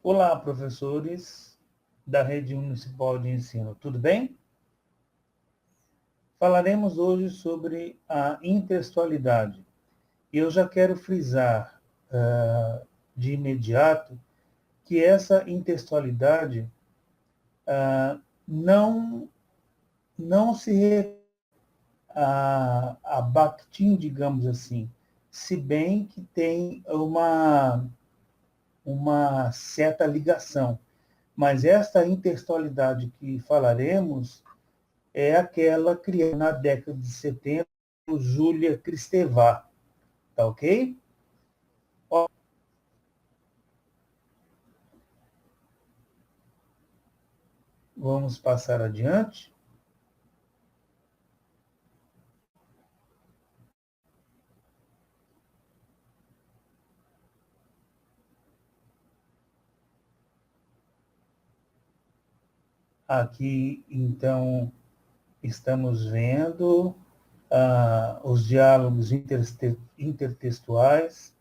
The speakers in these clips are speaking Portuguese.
Olá, professores da Rede Municipal de Ensino, tudo bem? Falaremos hoje sobre a intertextualidade. E eu já quero frisar de imediato que essa intertextualidade não se refere a Bakhtin, digamos assim, se bem que tem uma certa ligação. Mas esta intertextualidade que falaremos é aquela criada na década de 70 por Júlia Kristeva, tá ok? Vamos passar adiante. Aqui, então, estamos vendo os diálogos intertextuais.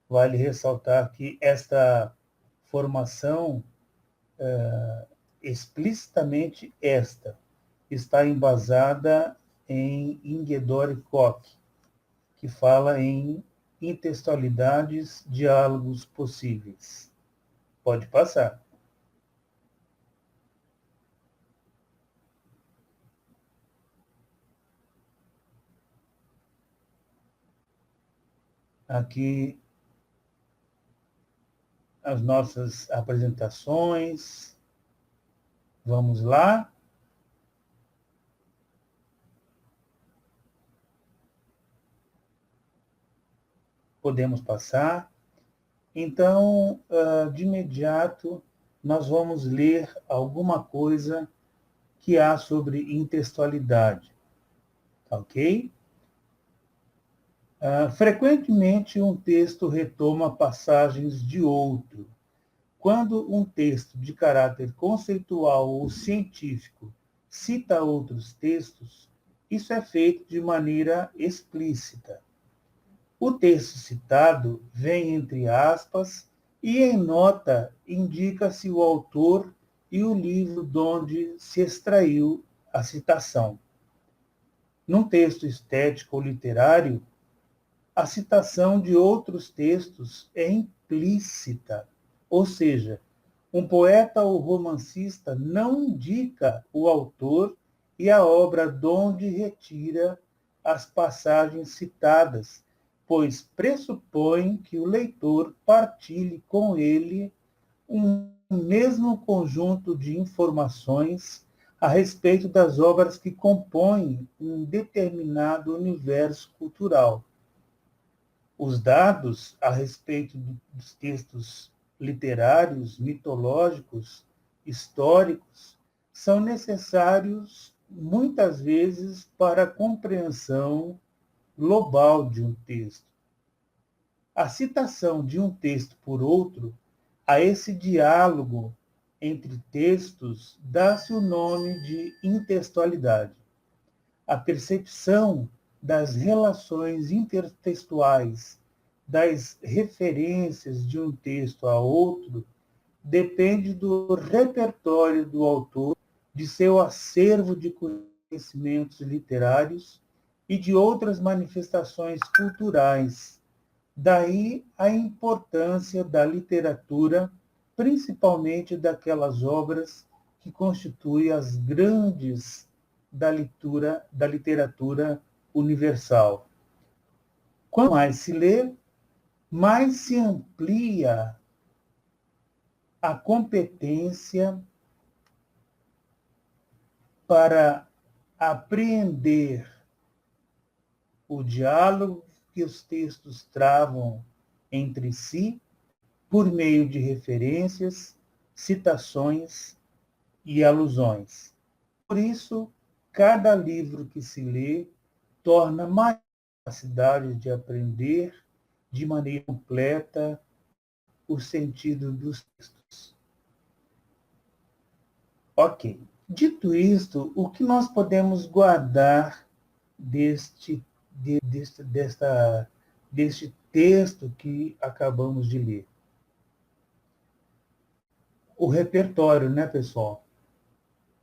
Vale ressaltar que esta formação, explicitamente está embasada em Ingedor Koch, que fala em intertextualidades, diálogos possíveis. Pode passar. Aqui as nossas apresentações. Vamos lá. Podemos passar. Então, de imediato, nós vamos ler alguma coisa que há sobre intertextualidade, tá ok? Frequentemente, um texto retoma passagens de outro. Quando um texto de caráter conceitual ou científico cita outros textos, isso é feito de maneira explícita. O texto citado vem entre aspas e em nota indica-se o autor e o livro de onde se extraiu a citação. Num texto estético ou literário, a citação de outros textos é implícita, ou seja, um poeta ou romancista não indica o autor e a obra de onde retira as passagens citadas, pois pressupõe que o leitor partilhe com ele um mesmo conjunto de informações a respeito das obras que compõem um determinado universo cultural. Os dados a respeito dos textos literários, mitológicos, históricos, são necessários muitas vezes para a compreensão global de um texto. A citação de um texto por outro, a esse diálogo entre textos, dá-se o nome de intertextualidade. A percepção das relações intertextuais, das referências de um texto a outro, depende do repertório do autor, de seu acervo de conhecimentos literários e de outras manifestações culturais. Daí a importância da literatura, principalmente daquelas obras que constituem as grandes da literatura universal. Quanto mais se lê, mais se amplia a competência para apreender o diálogo que os textos travam entre si por meio de referências, citações e alusões. Por isso, cada livro que se lê torna mais a capacidade de aprender de maneira completa o sentido dos textos. Ok. Dito isto, o que nós podemos guardar deste texto que acabamos de ler? o repertório, né, pessoal?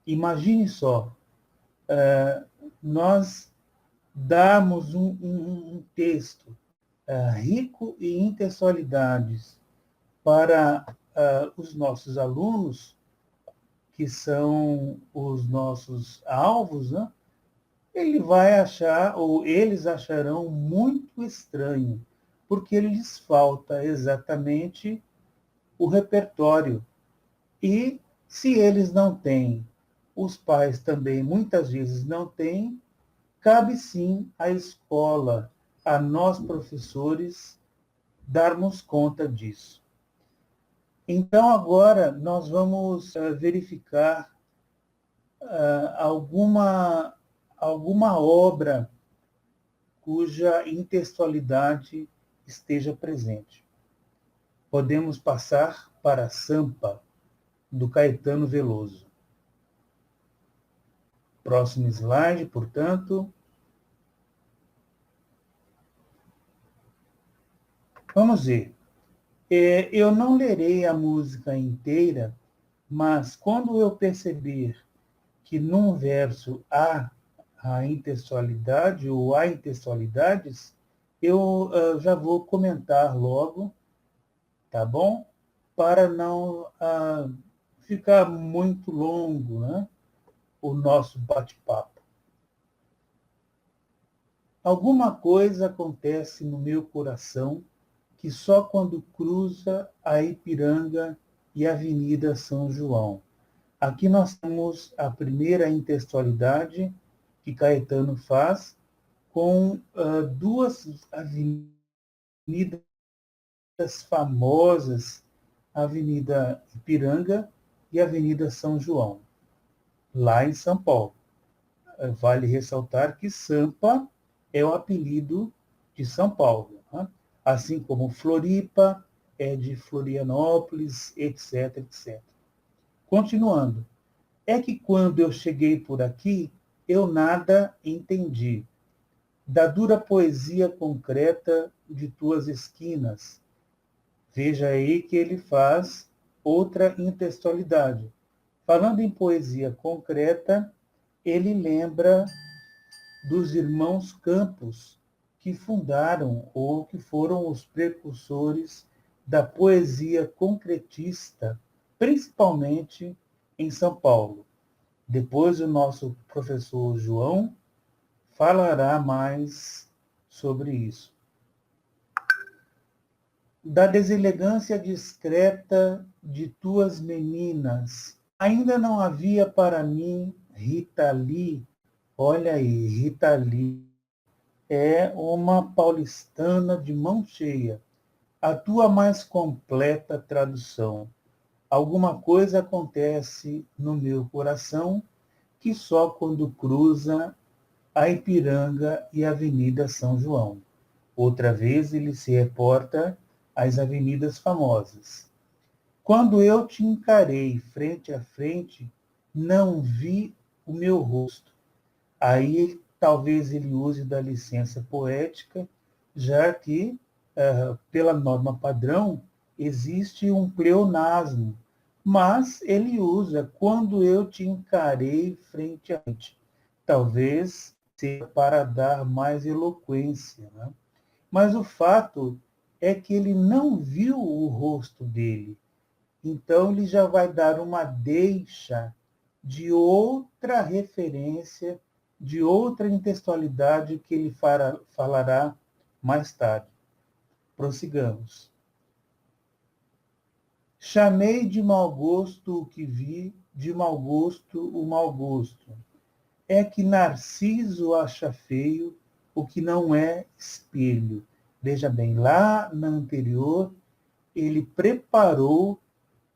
Imagine só, nós damos um texto rico em intextualidades para os nossos alunos, que são os nossos alvos, né? Ele vai achar, ou eles acharão muito estranho, porque lhes falta exatamente o repertório. E se eles não têm, os pais também muitas vezes não têm, cabe sim à escola, a nós professores, darmos conta disso. Então, agora, nós vamos verificar alguma obra cuja intextualidade esteja presente. Podemos passar para Sampa, do Caetano Veloso. Próximo slide, portanto. Vamos ver. Eu não lerei a música inteira, mas quando eu perceber que num verso há a intextualidade ou há intextualidades, eu já vou comentar logo, tá bom? Para não ficar muito longo, né? O nosso bate-papo. Alguma coisa acontece no meu coração que só quando cruza a Ipiranga e a Avenida São João. Aqui nós temos a primeira intextualidade que Caetano faz com duas avenidas famosas, a Avenida Ipiranga e a Avenida São João, lá em São Paulo. Vale ressaltar que Sampa é o apelido de São Paulo, né? Assim como Floripa é de Florianópolis, etc, etc. Continuando. É que quando eu cheguei por aqui, eu nada entendi. Da dura poesia concreta de tuas esquinas. Veja aí que ele faz outra intextualidade. Falando em poesia concreta, ele lembra dos irmãos Campos, que fundaram ou que foram os precursores da poesia concretista, principalmente em São Paulo. Depois o nosso professor João falará mais sobre isso. Da deselegância discreta de tuas meninas, ainda não havia para mim Rita Lee. Olha aí, Rita Lee é uma paulistana de mão cheia. A tua mais completa tradução. Alguma coisa acontece no meu coração que só quando cruza a Ipiranga e a Avenida São João. Outra vez ele se reporta às avenidas famosas. Quando eu te encarei frente a frente, não vi o meu rosto. Aí talvez ele use da licença poética, já que, pela norma padrão, existe um pleonasmo, mas ele usa quando eu te encarei frente a frente. Talvez seja para dar mais eloquência, né? Mas o fato é que ele não viu o rosto dele. Então, ele já vai dar uma deixa de outra referência, de outra intextualidade que ele falará mais tarde. Prossigamos. Chamei de mau gosto o que vi, de mau gosto o mau gosto. É que Narciso acha feio o que não é espelho. Veja bem, lá na anterior, ele preparou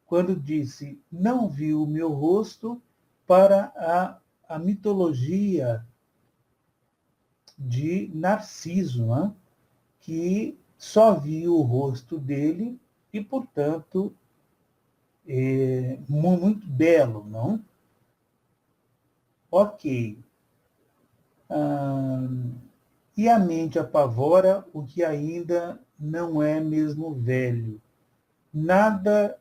quando disse, não viu o meu rosto, para a mitologia de Narciso, né? Que só viu o rosto dele e, portanto, muito belo, não? Ok. E a mente apavora o que ainda não é mesmo velho. Nada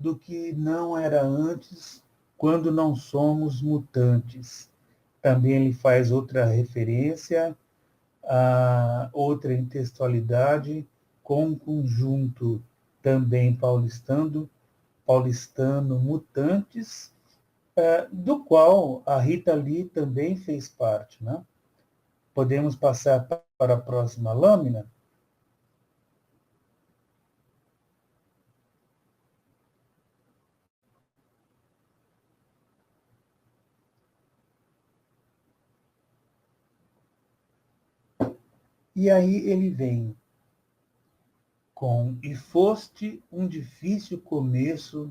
do que não era antes, quando não somos mutantes. Também ele faz outra referência a outra intextualidade com um conjunto também paulistano Mutantes, do qual a Rita Lee também fez parte, né? Podemos passar para a próxima lâmina? E aí ele vem com: e foste um difícil começo,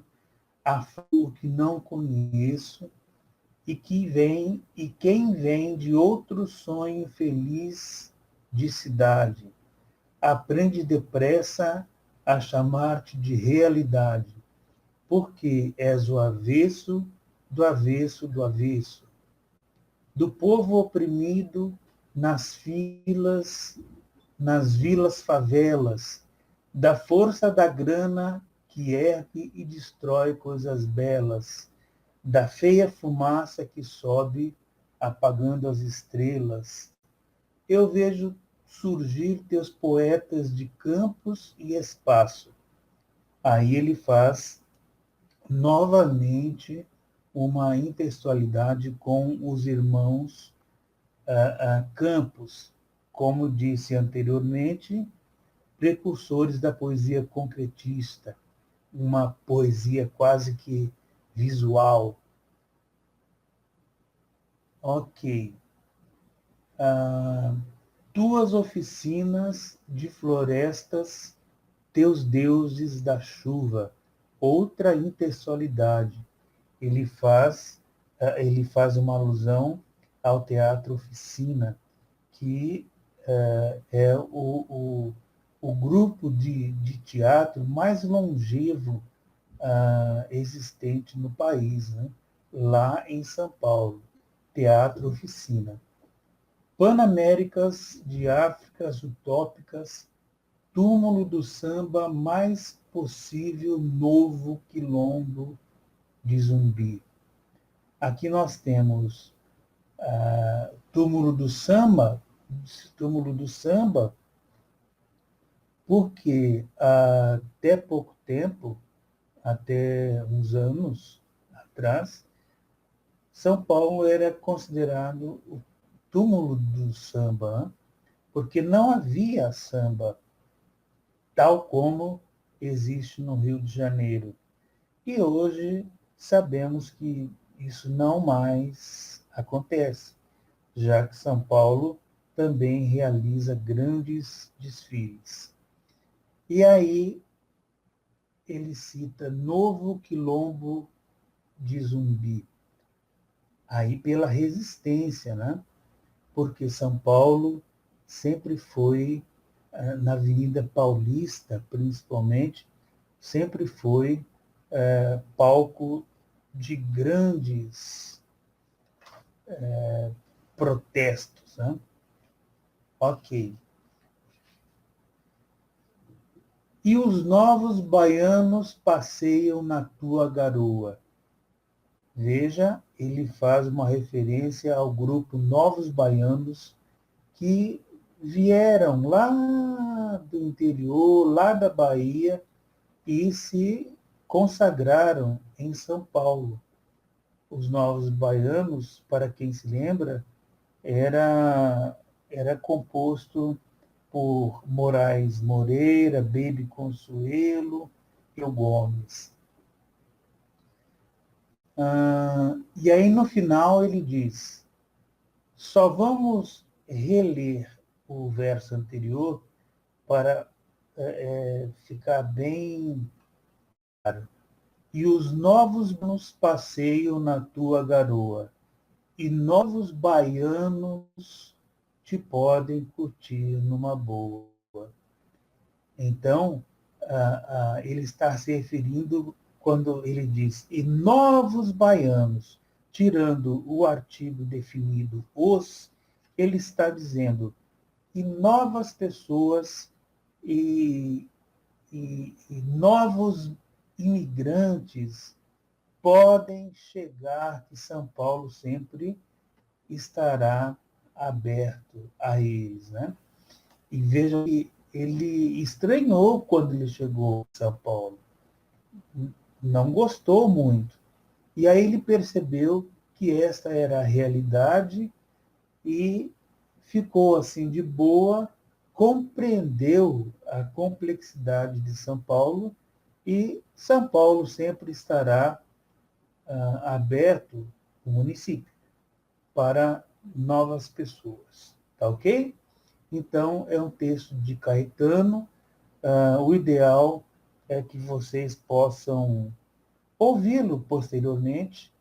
a o que não conheço, e quem vem de outro sonho feliz de cidade, aprende depressa a chamar-te de realidade, porque és o avesso do avesso do avesso, do povo oprimido nas filas, nas vilas favelas, da força da grana que ergue e destrói coisas belas, da feia fumaça que sobe apagando as estrelas. Eu vejo surgir teus poetas de campos e espaço. Aí ele faz novamente uma intextualidade com os irmãos Campos, como disse anteriormente, precursores da poesia concretista, uma poesia quase que visual. Ok. Tuas oficinas de florestas, teus deuses da chuva, outra intextualidade. Ele faz uma alusão ao teatro oficina, que é o grupo de teatro mais longevo existente no país, né? Lá em São Paulo, Teatro Oficina. Panaméricas de Áfricas utópicas, túmulo do samba mais possível novo quilombo de Zumbi. Aqui nós temos túmulo do samba, porque até pouco tempo, até uns anos atrás, São Paulo era considerado o túmulo do samba, né? Porque não havia samba tal como existe no Rio de Janeiro. E hoje sabemos que isso não mais acontece, já que São Paulo também realiza grandes desfiles. E aí ele cita Novo Quilombo de Zumbi, aí pela resistência, né? Porque São Paulo sempre foi, na Avenida Paulista, principalmente, sempre foi palco de grandes protestos. Né? Ok. E os novos baianos passeiam na tua garoa. Veja, ele faz uma referência ao grupo Novos Baianos que vieram lá do interior, lá da Bahia, e se consagraram em São Paulo. Os Novos Baianos, para quem se lembra, era composto por Moraes Moreira, Baby Consuelo e o Gomes. E aí, no final, ele diz: só vamos reler o verso anterior para ficar bem claro. E os novos nos passeiam na tua garoa, e novos baianos te podem curtir numa boa. Então, ele está se referindo quando ele diz e novos baianos, tirando o artigo definido os, ele está dizendo e novas pessoas e novos imigrantes podem chegar, que São Paulo sempre estará aberto a eles, né? E vejam que ele estranhou quando ele chegou em São Paulo, não gostou muito. E aí ele percebeu que esta era a realidade e ficou assim de boa, compreendeu a complexidade de São Paulo e São Paulo sempre estará aberto, o município, para novas pessoas. Tá ok? Então, é um texto de Caetano. O ideal é que vocês possam ouvi-lo posteriormente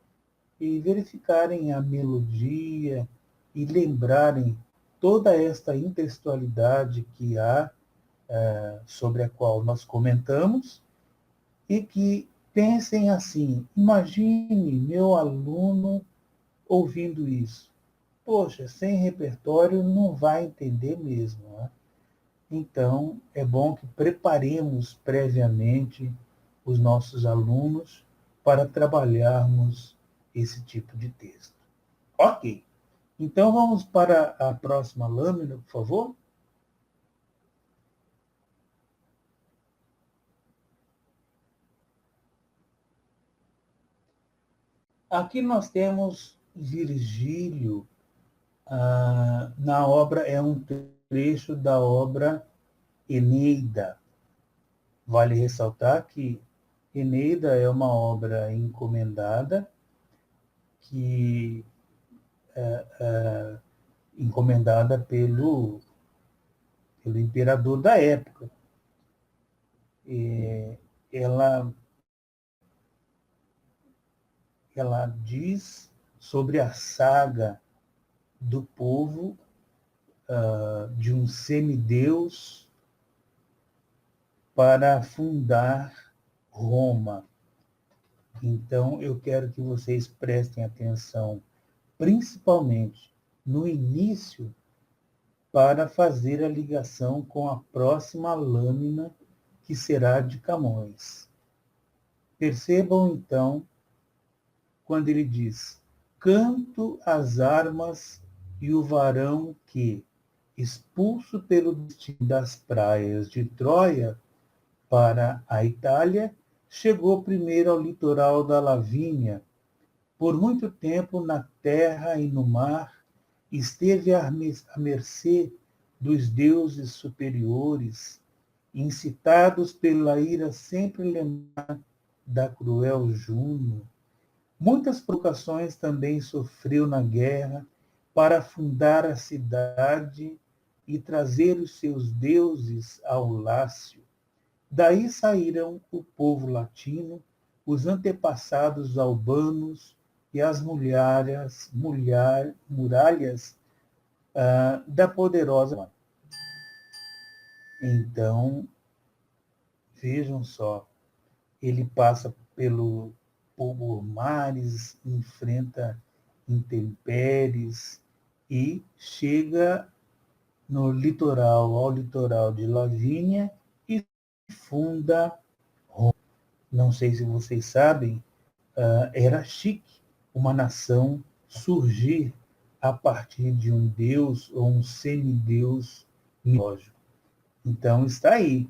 e verificarem a melodia e lembrarem toda esta intextualidade que há, sobre a qual nós comentamos, e que pensem assim: imagine meu aluno ouvindo isso. Poxa, sem repertório não vai entender mesmo, né? Então, é bom que preparemos previamente os nossos alunos para trabalharmos esse tipo de texto. Ok. Então, vamos para a próxima lâmina, por favor. Aqui nós temos Virgílio, na obra, é um trecho da obra Eneida. Vale ressaltar que Eneida é uma obra encomendada, que encomendada pelo imperador da época. E ela diz sobre a saga do povo, de um semideus para fundar Roma. Então, eu quero que vocês prestem atenção, principalmente no início, para fazer a ligação com a próxima lâmina, que será de Camões. Percebam, então, quando ele diz: canto as armas e o varão que, expulso pelo destino das praias de Troia para a Itália, chegou primeiro ao litoral da Lavínia. Por muito tempo na terra e no mar, esteve à mercê dos deuses superiores, incitados pela ira sempre lembrar da cruel Juno. Muitas provocações também sofreu na guerra para fundar a cidade e trazer os seus deuses ao Lácio. Daí saíram o povo latino, os antepassados albanos e as muralhas da poderosa. Então, vejam só, ele passa por mares, enfrenta intempéries e chega no litoral, ao litoral de Lavínia, e funda Roma. Não sei se vocês sabem, era chique uma nação surgir a partir de um deus ou um semideus mitológico. Então está aí: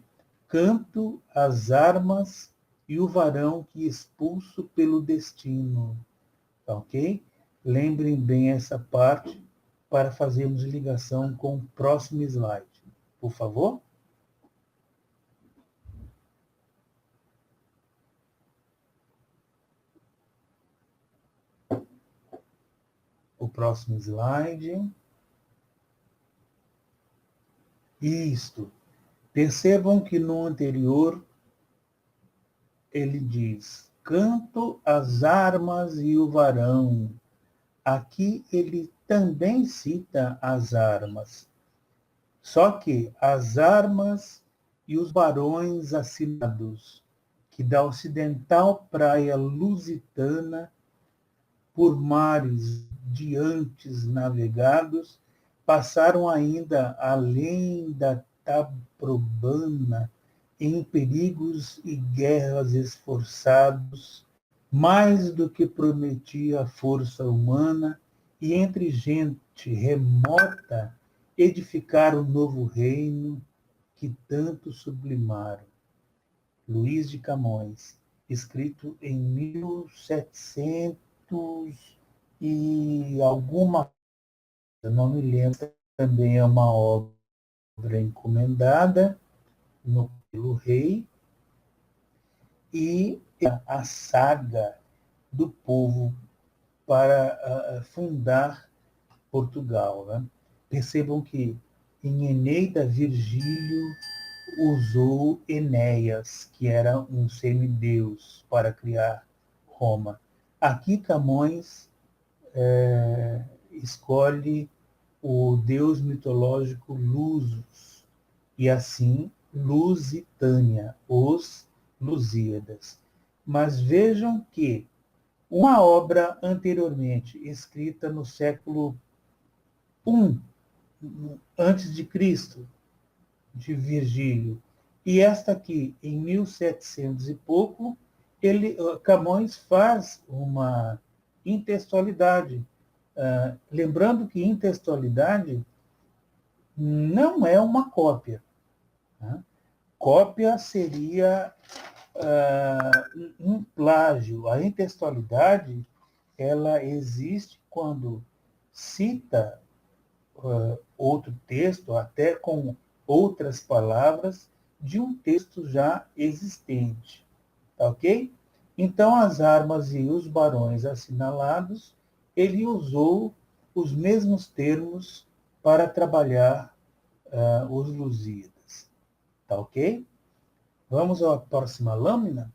canto as armas e o varão que expulso pelo destino. Tá ok? Lembrem bem essa parte para fazermos ligação com o próximo slide. Por favor. O próximo slide. Isto. Percebam que no anterior ele diz: canto as armas e o varão. Aqui ele também cita as armas. Só que as armas e os barões assinados, que da ocidental praia lusitana, por mares diantes navegados, passaram ainda além da Taprobana em perigos e guerras esforçados, mais do que prometia a força humana, e entre gente remota edificar o novo reino que tanto sublimaram. Luís de Camões, escrito em 1700 e alguma coisa, não me lembro, também é uma obra encomendada pelo rei, e a saga do povo para fundar Portugal. Né? Percebam que em Eneida, Virgílio usou Enéas, que era um semideus, para criar Roma. Aqui Camões escolhe o deus mitológico Lusos, e assim Lusitânia, os Lusíadas. Mas vejam que uma obra anteriormente, escrita no século I antes de Cristo, de Virgílio, e esta aqui, em 1700 e pouco, Camões faz uma intextualidade. Lembrando que intextualidade não é uma cópia. Né? Cópia seria um plágio. A intextualidade ela existe quando cita outro texto, até com outras palavras, de um texto já existente. Tá ok? Então, as armas e os barões assinalados, ele usou os mesmos termos para trabalhar os Lusíadas. Tá ok? Vamos à próxima lâmina?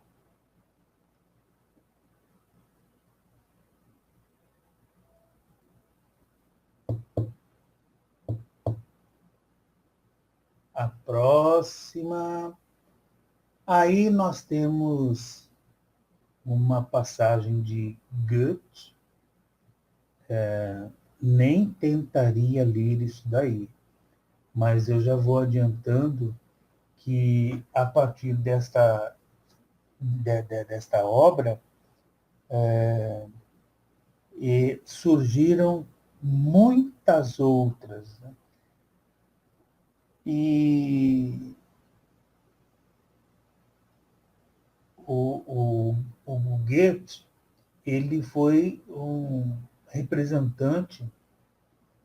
A próxima. Aí nós temos uma passagem de Goethe. Nem tentaria ler isso daí, mas eu já vou adiantando que a partir desta obra surgiram muitas outras. Né? E o Goethe, ele foi um representante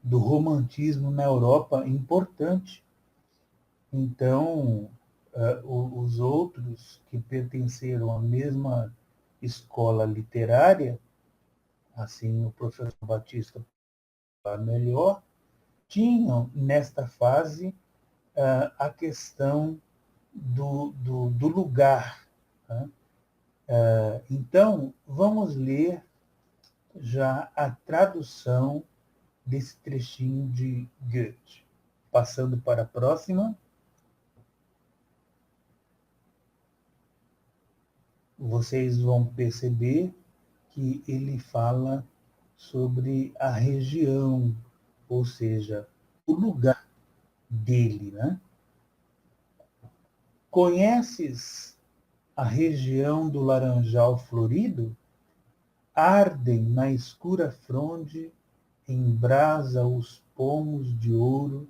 do romantismo na Europa importante. Então, os outros que pertenceram à mesma escola literária, assim, o professor Batista melhor, tinham nesta fase a questão do lugar. Né? Então, vamos ler já a tradução desse trechinho de Goethe. Passando para a próxima. Vocês vão perceber que ele fala sobre a região, ou seja, o lugar dele. Né? Conheces a região do laranjal florido? Ardem na escura fronde, em brasa os pomos de ouro,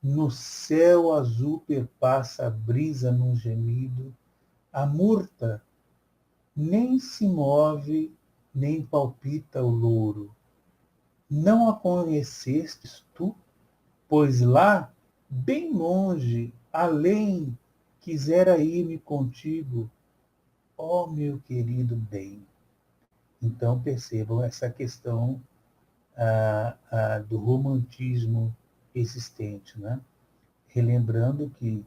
no céu azul perpassa a brisa num gemido, a murta nem se move, nem palpita o louro. Não a conhecestes tu? Pois lá, bem longe, além, quisera ir-me contigo, ó meu querido bem. Então percebam essa questão do romantismo existente, né? Relembrando que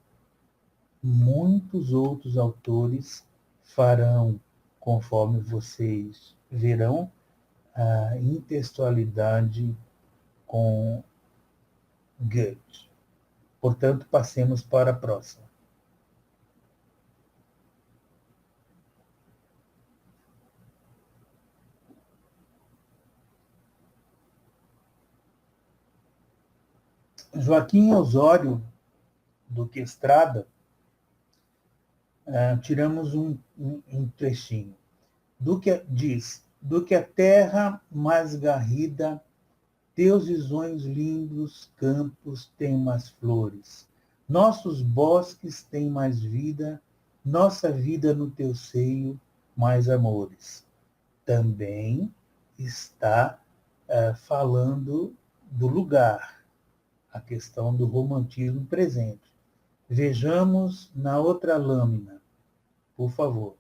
muitos outros autores farão, conforme vocês verão, a intextualidade com Goethe. Portanto, passemos para a próxima. Joaquim Osório Duque Estrada tiramos um trechinho. Diz, do que a terra mais garrida, teus visões lindos campos têm mais flores. Nossos bosques têm mais vida, nossa vida no teu seio, mais amores. Também está falando do lugar, a questão do romantismo presente. Vejamos na outra lâmina, por favor.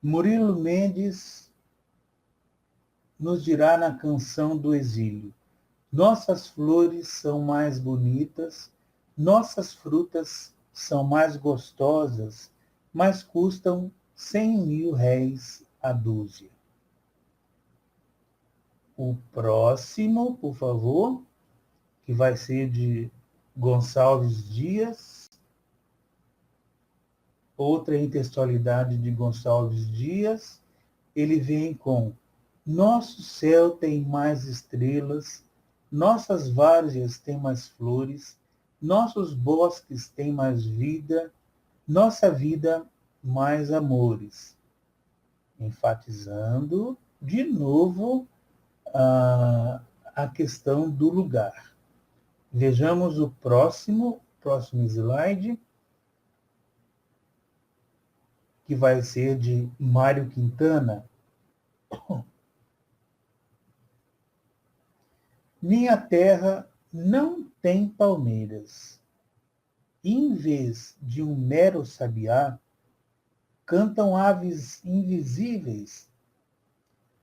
Murilo Mendes nos dirá na canção do exílio: nossas flores são mais bonitas, nossas frutas são mais gostosas, mas custam 100.000 réis a dúzia. O próximo, por favor, que vai ser de Gonçalves Dias, outra intextualidade de Gonçalves Dias, ele vem com: nosso céu tem mais estrelas, nossas várzeas têm mais flores, nossos bosques têm mais vida, nossa vida mais amores. Enfatizando de novo a questão do lugar. Vejamos o próximo slide, que vai ser de Mário Quintana. Minha terra não tem palmeiras. Em vez de um mero sabiá, cantam aves invisíveis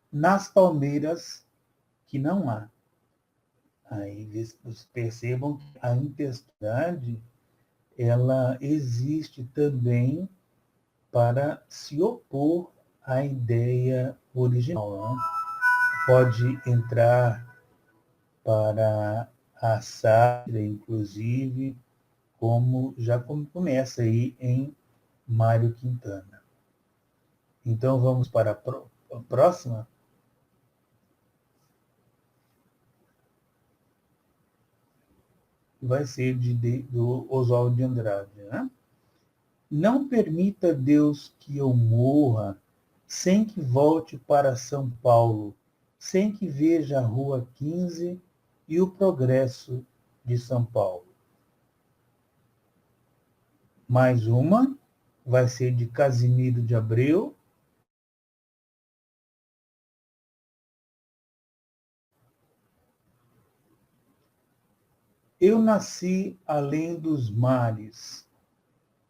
nas palmeiras que não há. Aí percebam que a intensidade ela existe também para se opor à ideia original. Né? Pode entrar para a sátira, inclusive, como começa aí em Mário Quintana. Então, vamos para a próxima. Vai ser do Oswaldo de Andrade. Né? Não permita, Deus, que eu morra sem que volte para São Paulo, sem que veja a Rua 15 e o progresso de São Paulo. Mais uma vai ser de Casimiro de Abreu. Eu nasci além dos mares.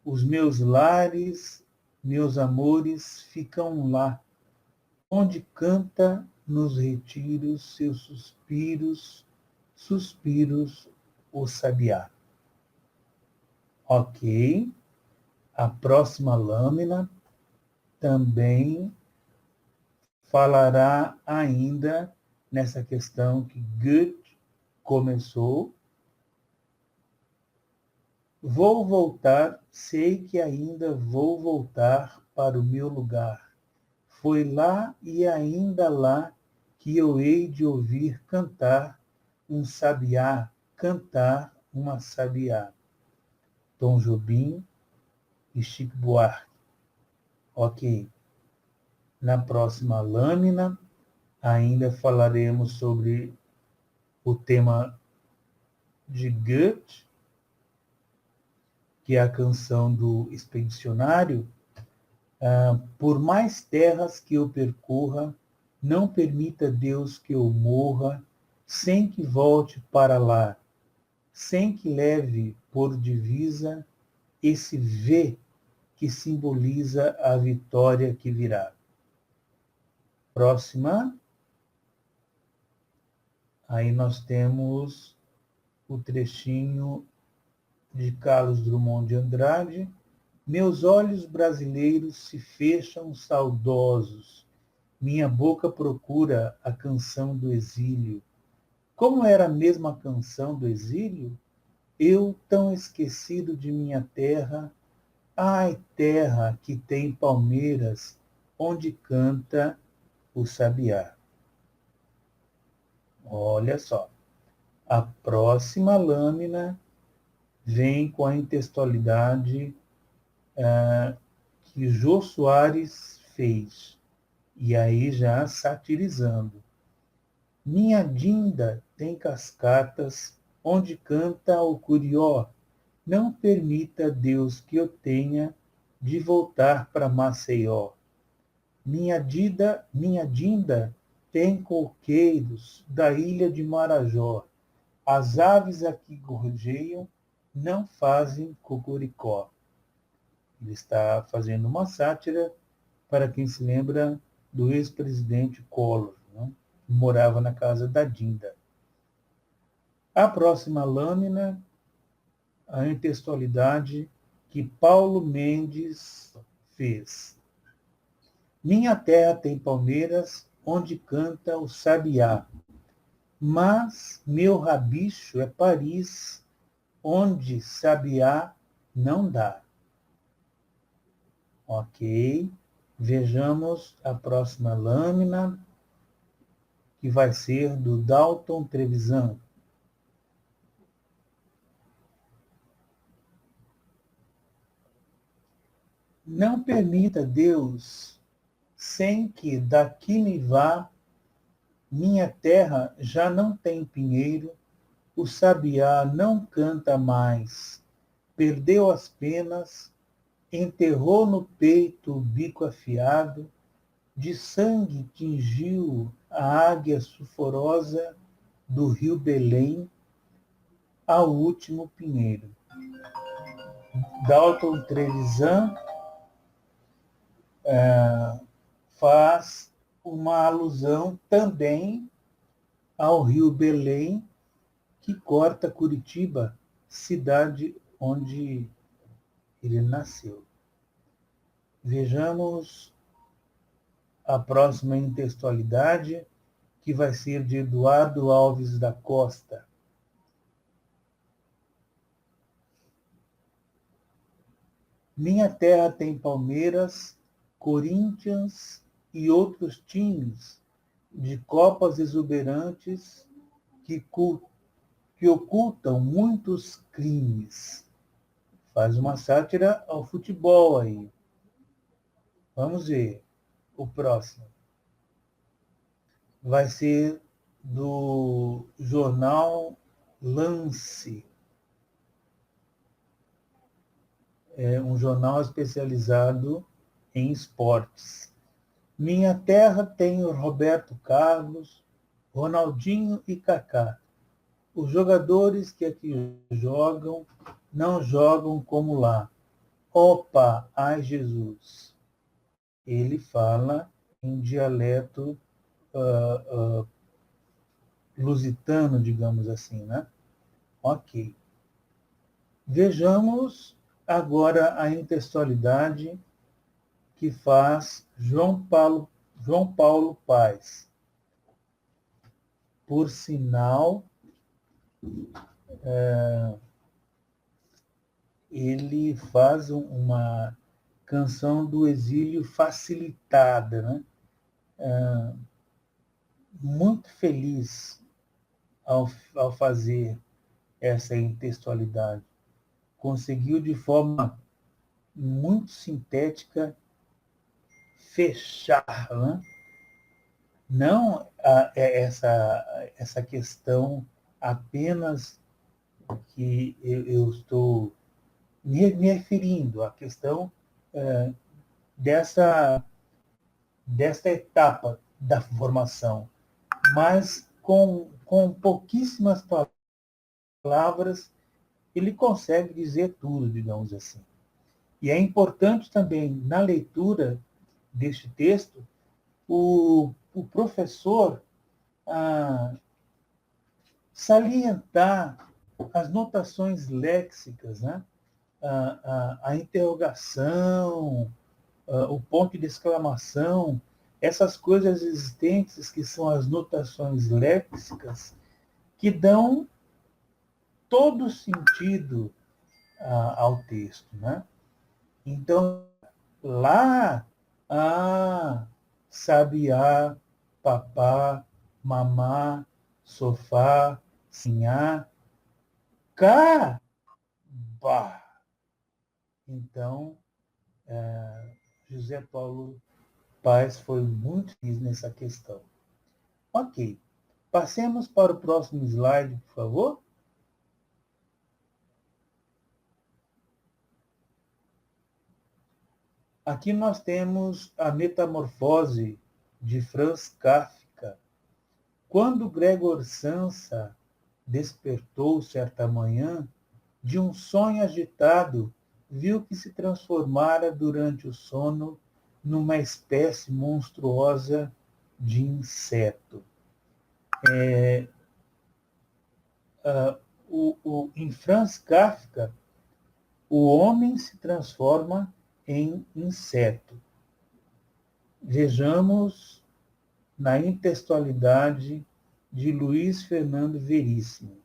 Os meus lares, meus amores ficam lá, onde canta nos retiros seus suspiros o sabiá. Ok. A próxima lâmina também falará ainda nessa questão que Goethe começou. Vou voltar, sei que ainda vou voltar para o meu lugar. Foi lá e ainda lá que eu hei de ouvir cantar um sabiá, cantar uma sabiá. Tom Jobim e Chico Buarque. Ok. Na próxima lâmina, ainda falaremos sobre o tema de Goethe, que é a canção do Expedicionário. Por mais terras que eu percorra, não permita, Deus, que eu morra, sem que volte para lá, sem que leve por divisa esse V que simboliza a vitória que virá. Próxima. Aí nós temos o trechinho de Carlos Drummond de Andrade. Meus olhos brasileiros se fecham saudosos. Minha boca procura a canção do exílio. Como era a mesma canção do exílio? Eu, tão esquecido de minha terra, ai, terra que tem palmeiras, onde canta o sabiá. Olha só, a próxima lâmina vem com a intextualidade que Jô Soares fez, e aí já satirizando. Minha Dinda tem cascatas onde canta o curió. Não permita, Deus, que eu tenha de voltar para Maceió. Minha Dinda tem coqueiros da ilha de Marajó. As aves aqui gorjeiam, não fazem cocoricó. Ele está fazendo uma sátira para quem se lembra do ex-presidente Collor, né? Que morava na casa da Dinda. A próxima lâmina, a intextualidade que Paulo Mendes fez. Minha terra tem palmeiras onde canta o sabiá, mas meu rabicho é Paris, onde sabiá não dá. Ok, vejamos a próxima lâmina, que vai ser do Dalton Trevisan. Não permita, Deus, sem que daqui me vá, minha terra já não tem pinheiro, o sabiá não canta mais, perdeu as penas, enterrou no peito o bico afiado, de sangue tingiu a águia sulfurosa do rio Belém ao último pinheiro. Dalton Trevisan faz uma alusão também ao rio Belém, que corta Curitiba, cidade onde ele nasceu. Vejamos a próxima intextualidade, que vai ser de Eduardo Alves da Costa. Minha terra tem Palmeiras, Corinthians e outros times de copas exuberantes que ocultam muitos crimes. Faz uma sátira ao futebol aí. Vamos ver o próximo. Vai ser do jornal Lance. É um jornal especializado em esportes. Minha terra tem o Roberto Carlos, Ronaldinho e Kaká. Os jogadores que aqui jogam não jogam como lá. Opa, ai Jesus. Ele fala em dialeto lusitano, digamos assim, né? Ok. Vejamos agora a intextualidade que faz João Paulo Paes. Por sinal, ele faz uma canção do exílio facilitada, né? Muito feliz ao fazer essa intextualidade. Conseguiu de forma muito sintética fechar, né? Não essa questão apenas que eu estou me referindo, à questão dessa etapa da formação, mas com pouquíssimas palavras ele consegue dizer tudo, digamos assim. E é importante também, na leitura deste texto, o professor salientar as notações léxicas, né? A interrogação, o ponto de exclamação, essas coisas existentes que são as notações léxicas que dão todo sentido ao texto, né? Então, lá, sabiá, papá, mamá, sofá, sinhá, cá, bah. Então, José Paulo Paes foi muito feliz nessa questão. Ok. Passemos para o próximo slide, por favor. Aqui nós temos a metamorfose de Franz Kafka. Quando Gregor Samsa despertou certa manhã, de um sonho agitado, viu que se transformara durante o sono numa espécie monstruosa de inseto. Em Franz Kafka, o homem se transforma em inseto. Vejamos na intextualidade de Luiz Fernando Veríssimo.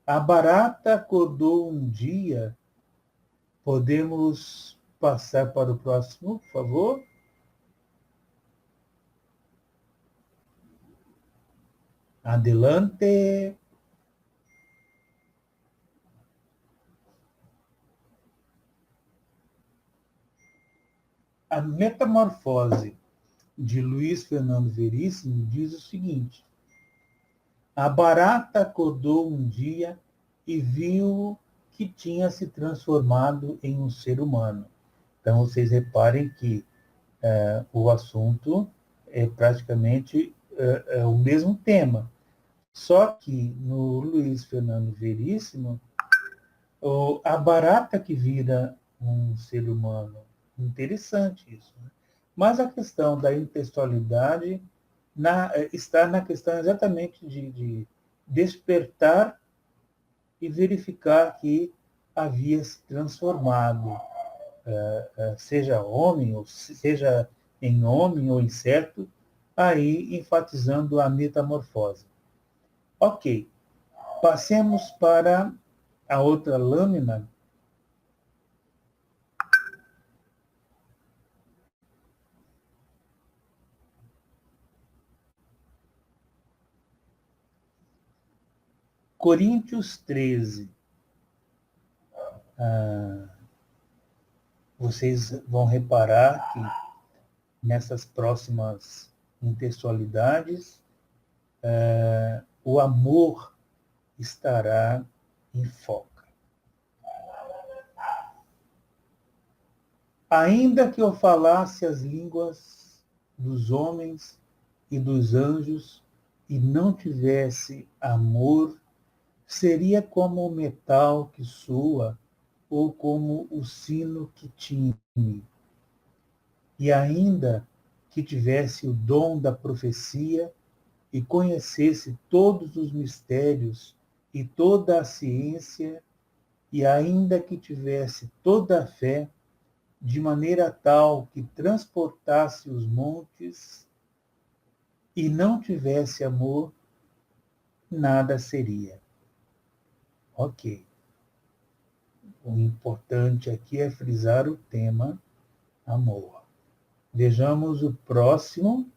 A barata acordou um dia. Podemos passar para o próximo, por favor? Adelante. A metamorfose de Luiz Fernando Veríssimo diz o seguinte: a barata acordou um dia e viu que tinha se transformado em um ser humano. Então, vocês reparem que o assunto é praticamente o mesmo tema. Só que no Luiz Fernando Veríssimo, a barata que vira um ser humano. Interessante isso. Né? Mas a questão da intextualidade está na questão exatamente de despertar e verificar que havia se transformado, seja homem, ou seja em homem ou inseto, aí enfatizando a metamorfose. Ok, passemos para a outra lâmina. Coríntios 13. Vocês vão reparar que nessas próximas intextualidades, o amor estará em foco. Ainda que eu falasse as línguas dos homens e dos anjos e não tivesse amor, seria como o metal que soa ou como o sino que tine. E ainda que tivesse o dom da profecia e conhecesse todos os mistérios e toda a ciência, e ainda que tivesse toda a fé, de maneira tal que transportasse os montes, e não tivesse amor, nada seria. Ok. O importante aqui é frisar o tema amor. Vejamos o próximo,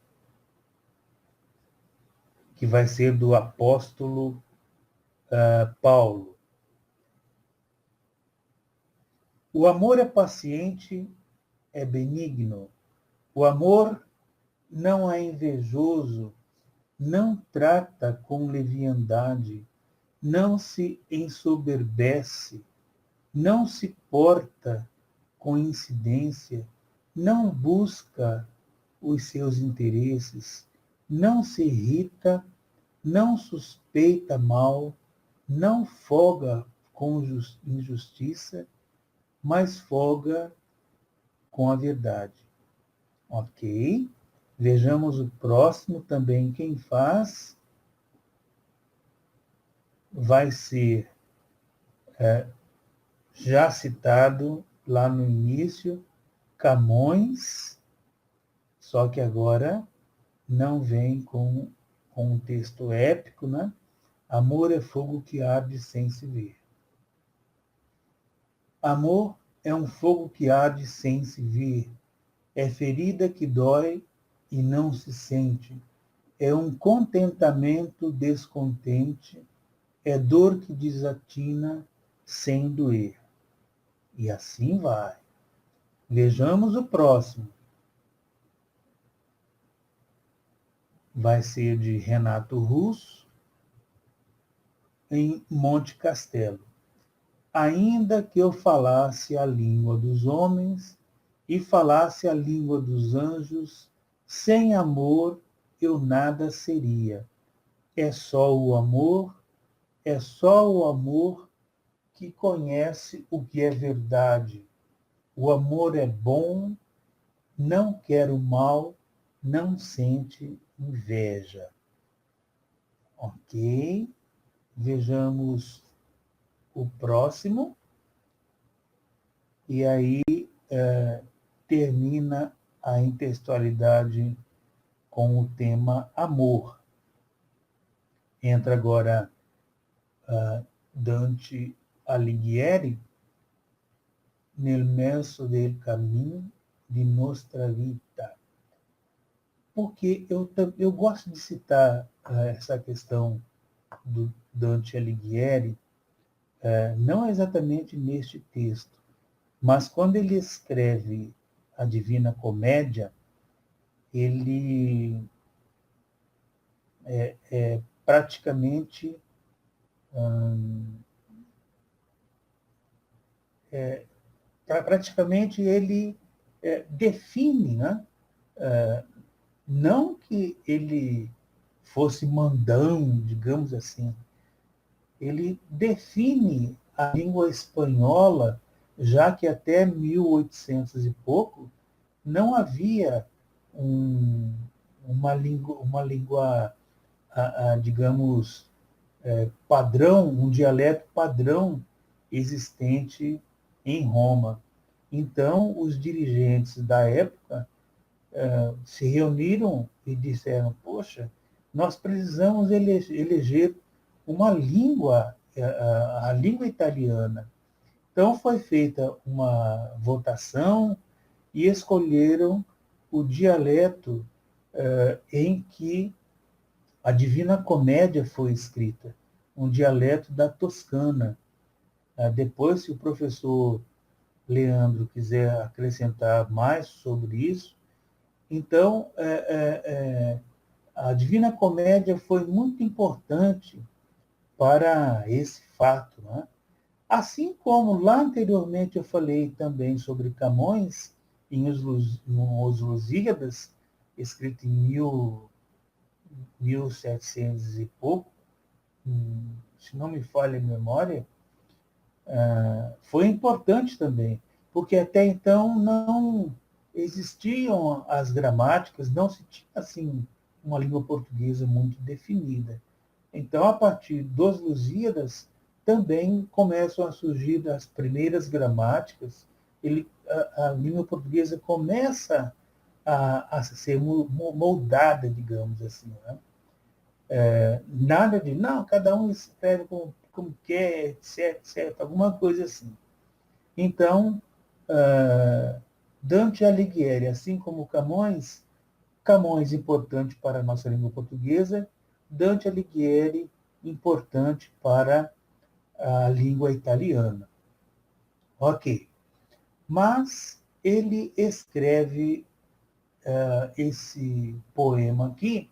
que vai ser do apóstolo Paulo. O amor é paciente, é benigno. O amor não é invejoso, não trata com leviandade, não se ensoberbece, não se porta com incidência, não busca os seus interesses, não se irrita, não suspeita mal, não folga com injustiça, mas folga com a verdade. Ok? Vejamos o próximo também. Quem faz vai ser já citado lá no início, Camões, só que agora não vem com um texto épico, né? Amor é fogo que arde sem se ver. Amor é um fogo que arde sem se ver. É ferida que dói e não se sente. é um contentamento descontente, é dor que desatina sem doer. E assim vai. Vejamos o próximo. Vai ser de Renato Russo, em Monte Castelo. Ainda que eu falasse a língua dos homens e falasse a língua dos anjos, sem amor eu nada seria. É só o amor, é só o amor que conhece o que é verdade. O amor é bom, não quer o mal, não sente inveja. Ok? Vejamos o próximo. E aí termina a intertextualidade com o tema amor. Entra agora Dante Alighieri, Nel mezzo del cammino di nostra vita. Porque eu gosto de citar essa questão do Dante Alighieri, não exatamente neste texto, mas quando ele escreve a Divina Comédia, ele praticamente ele define, né? Não que ele fosse mandão, digamos assim, ele define a língua espanhola, já que até 1800 e pouco não havia uma língua digamos, padrão, um dialeto padrão existente em Roma. Então, os dirigentes da época se reuniram e disseram: poxa, nós precisamos eleger uma língua, a língua italiana. Então, foi feita uma votação e escolheram o dialeto em que a Divina Comédia foi escrita, um dialeto da Toscana. Depois, se o professor Leandro quiser acrescentar mais sobre isso, então a Divina Comédia foi muito importante para esse fato, né? Assim como lá anteriormente eu falei também sobre Camões, em Os Lusíadas, escrito em 1700 e pouco, se não me falha a memória, foi importante também, porque até então não existiam as gramáticas, não se tinha assim uma língua portuguesa muito definida. Então, a partir dos Lusíadas, também começam a surgir as primeiras gramáticas, a língua portuguesa começa a ser moldada, digamos assim. Né? Nada de, não, cada um escreve como quer, etc, etc, alguma coisa assim. Então, Dante Alighieri, assim como Camões, Camões importante para a nossa língua portuguesa, Dante Alighieri importante para a língua italiana. Ok. Mas ele escreve esse poema aqui,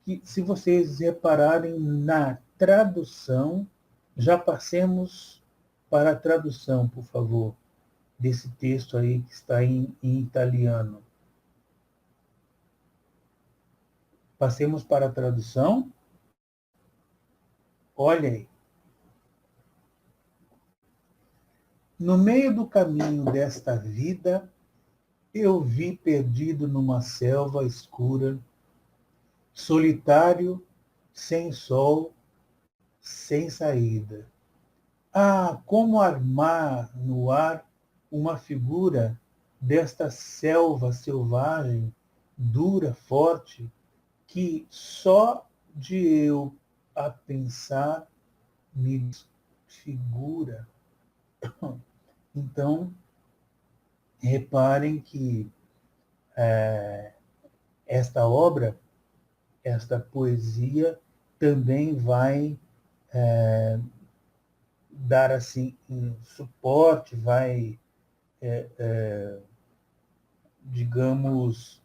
que, se vocês repararem na tradução, já passemos para a tradução, por favor, desse texto aí que está em italiano. Passemos para a tradução. Olha aí. No meio do caminho desta vida, eu vi perdido numa selva escura, solitário, sem sol, sem saída. Ah, como armar no ar uma figura desta selva selvagem, dura, forte, que só de eu a pensar me desfigura. Então, reparem que esta obra esta poesia também vai dar assim suporte, vai, digamos,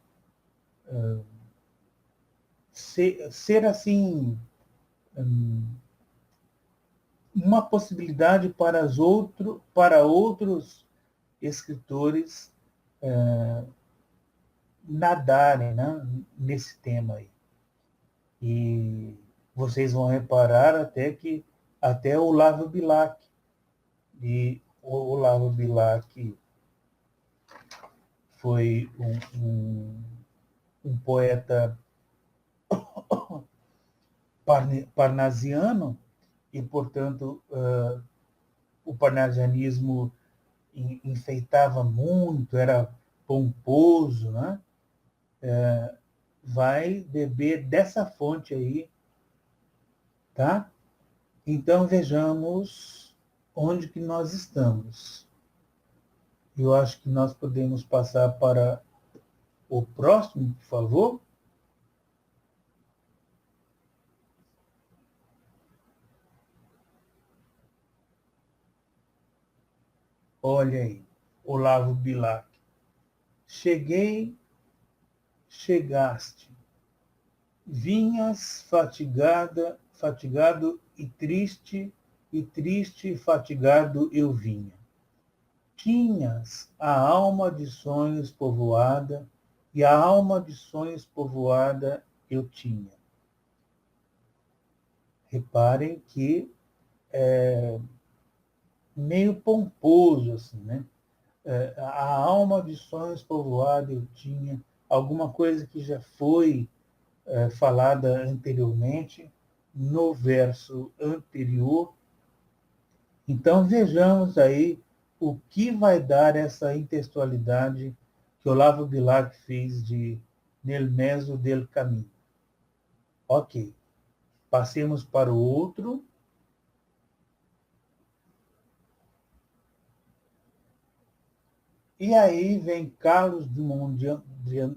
ser assim uma possibilidade para outros escritores nadarem, né, nesse tema aí. E vocês vão reparar até o Olavo Bilac. E o Olavo Bilac foi um poeta parnasiano, e, portanto, o parnasianismo enfeitava muito, era pomposo, né? Vai beber dessa fonte aí, tá? Então, vejamos onde que nós estamos. Eu acho que nós podemos passar para o próximo, por favor. Olha aí, Olavo Bilac. Cheguei, chegaste. Vinhas fatigado e triste e fatigado eu vinha. Tinhas a alma de sonhos povoada, e a alma de sonhos povoada eu tinha. Reparem que é meio pomposo, assim, né? A alma de sonhos povoada eu tinha, alguma coisa que já foi falada anteriormente, no verso anterior. Então, vejamos aí o que vai dar essa intertextualidade que Olavo Bilac fez de Nel Mezzo del Caminho. Ok, passemos para o outro. E aí vem Carlos Drummond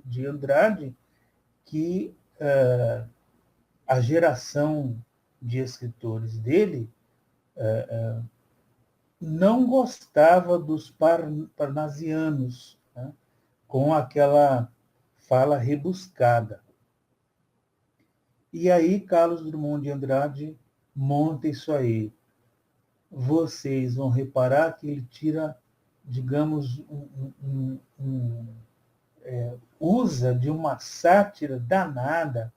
de Andrade, que a geração de escritores dele não gostava dos parnasianos, né, com aquela fala rebuscada. E aí Carlos Drummond de Andrade monta isso aí. Vocês vão reparar que ele tira, digamos, usa de uma sátira danada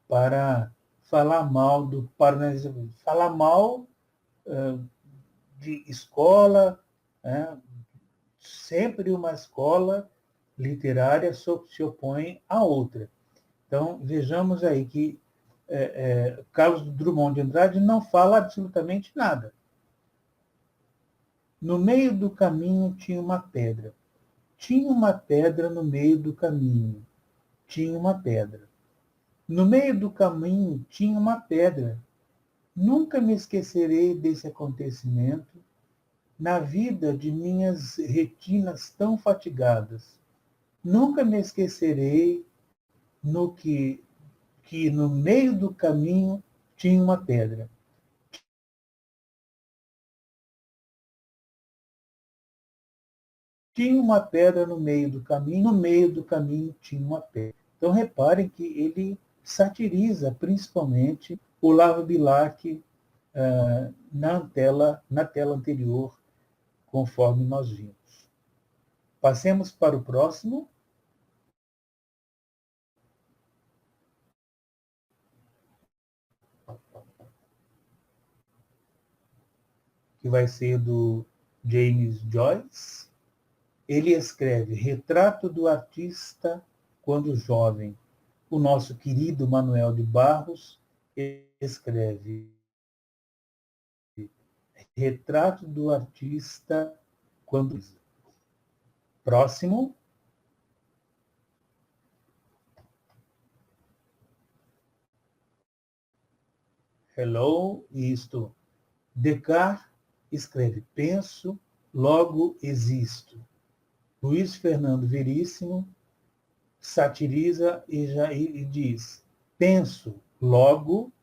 para falar mal do parnasianismo, falar mal de escola, né? Sempre uma escola literária se opõe à outra. Então, vejamos aí que Carlos Drummond de Andrade não fala absolutamente nada. No meio do caminho tinha uma pedra. Tinha uma pedra no meio do caminho. Tinha uma pedra. No meio do caminho tinha uma pedra. Nunca me esquecerei desse acontecimento na vida de minhas retinas tão fatigadas. Nunca me esquecerei que no meio do caminho tinha uma pedra. Tinha uma pedra no meio do caminho tinha uma pedra. Então reparem que ele satiriza principalmente o Olavo Bilac na tela anterior, conforme nós vimos. Passemos para o próximo. Que vai ser do James Joyce. Ele escreve Retrato do Artista quando Jovem. O nosso querido Manuel de Barros escreve Retrato do Artista quando... Próximo. Hello, isto. Descartes escreve Penso, logo existo. Luiz Fernando Veríssimo satiriza e diz Penso, logo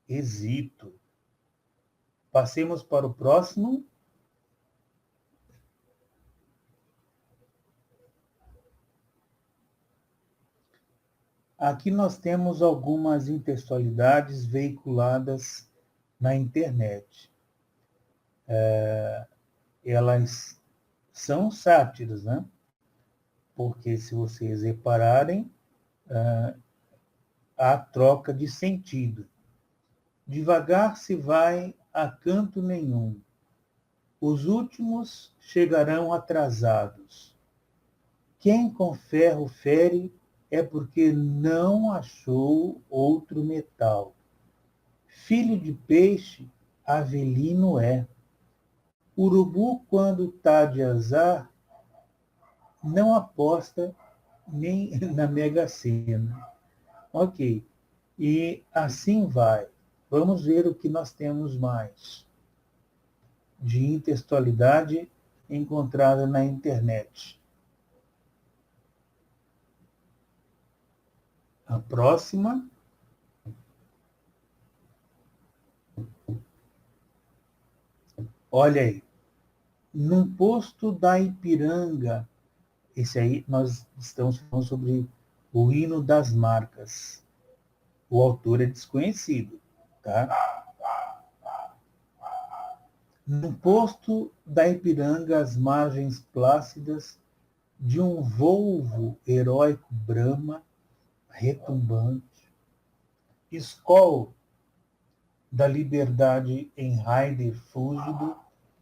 hesito. Passemos para o próximo. Aqui nós temos algumas intextualidades veiculadas na internet. Elas são sátiras, né? Porque, se vocês repararem, há troca de sentido. Devagar se vai a canto nenhum. Os últimos chegarão atrasados. Quem com ferro fere é porque não achou outro metal. Filho de peixe, avelino é. Urubu, quando tá de azar, não aposta nem na Mega Sena. Ok. E assim vai. Vamos ver o que nós temos mais de intextualidade encontrada na internet. A próxima. Olha aí. Num posto da Ipiranga, esse aí nós estamos falando sobre o hino das marcas. O autor é desconhecido, tá? Num posto da Ipiranga, às margens plácidas de um volvo heróico Brahma, retumbante, Skol da liberdade em Raider fúlgido,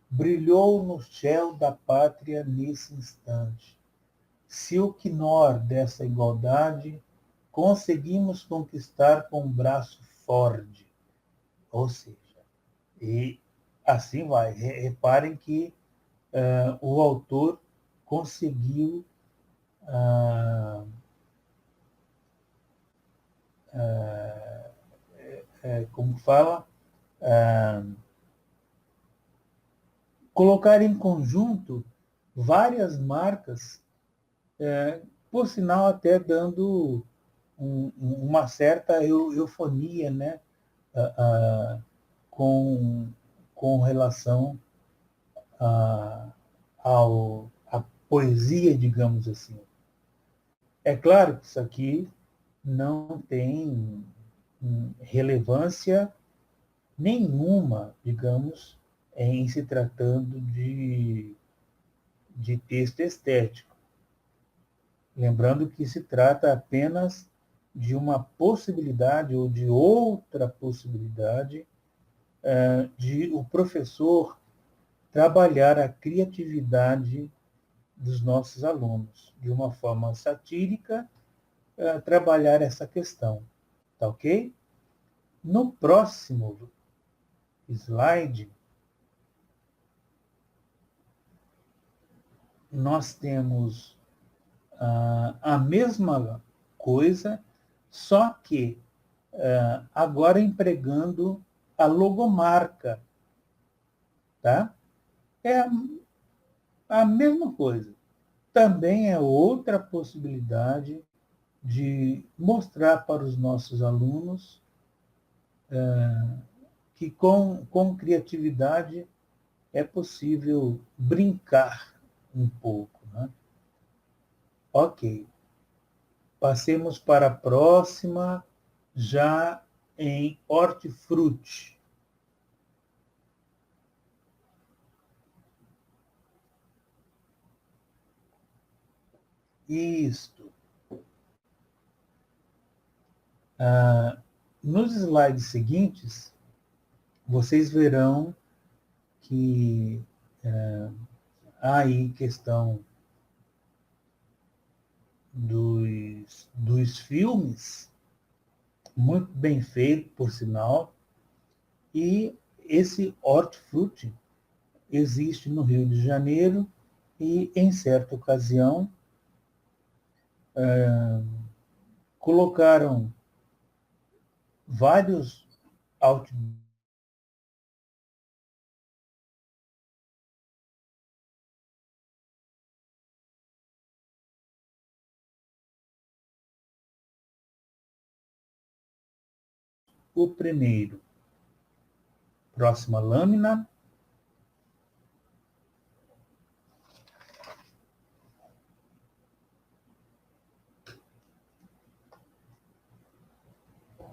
brilhou no céu da pátria nesse instante. Se o quinor dessa igualdade conseguimos conquistar com um braço forte, ou seja, e assim vai. Reparem que o autor conseguiu como fala, colocar em conjunto várias marcas, por sinal até dando uma certa eufonia, né, com, com relação à poesia, digamos assim. É claro que isso aqui não tem relevância nenhuma, digamos, em se tratando de texto estético. Lembrando que se trata apenas de uma possibilidade ou de outra possibilidade de o professor trabalhar a criatividade dos nossos alunos de uma forma satírica, trabalhar essa questão. Tá ok? No próximo slide, nós temos a mesma coisa, só que agora empregando a logomarca. Tá? É a mesma coisa. Também é outra possibilidade de mostrar para os nossos alunos que com criatividade é possível brincar um pouco. Né? Ok. Passemos para a próxima, já em hortifruti. Isto. Nos slides seguintes, vocês verão que há aí questão dos filmes, muito bem feito, por sinal, e esse hortifruti existe no Rio de Janeiro e, em certa ocasião, colocaram vários outdoors o primeiro. Próxima lâmina.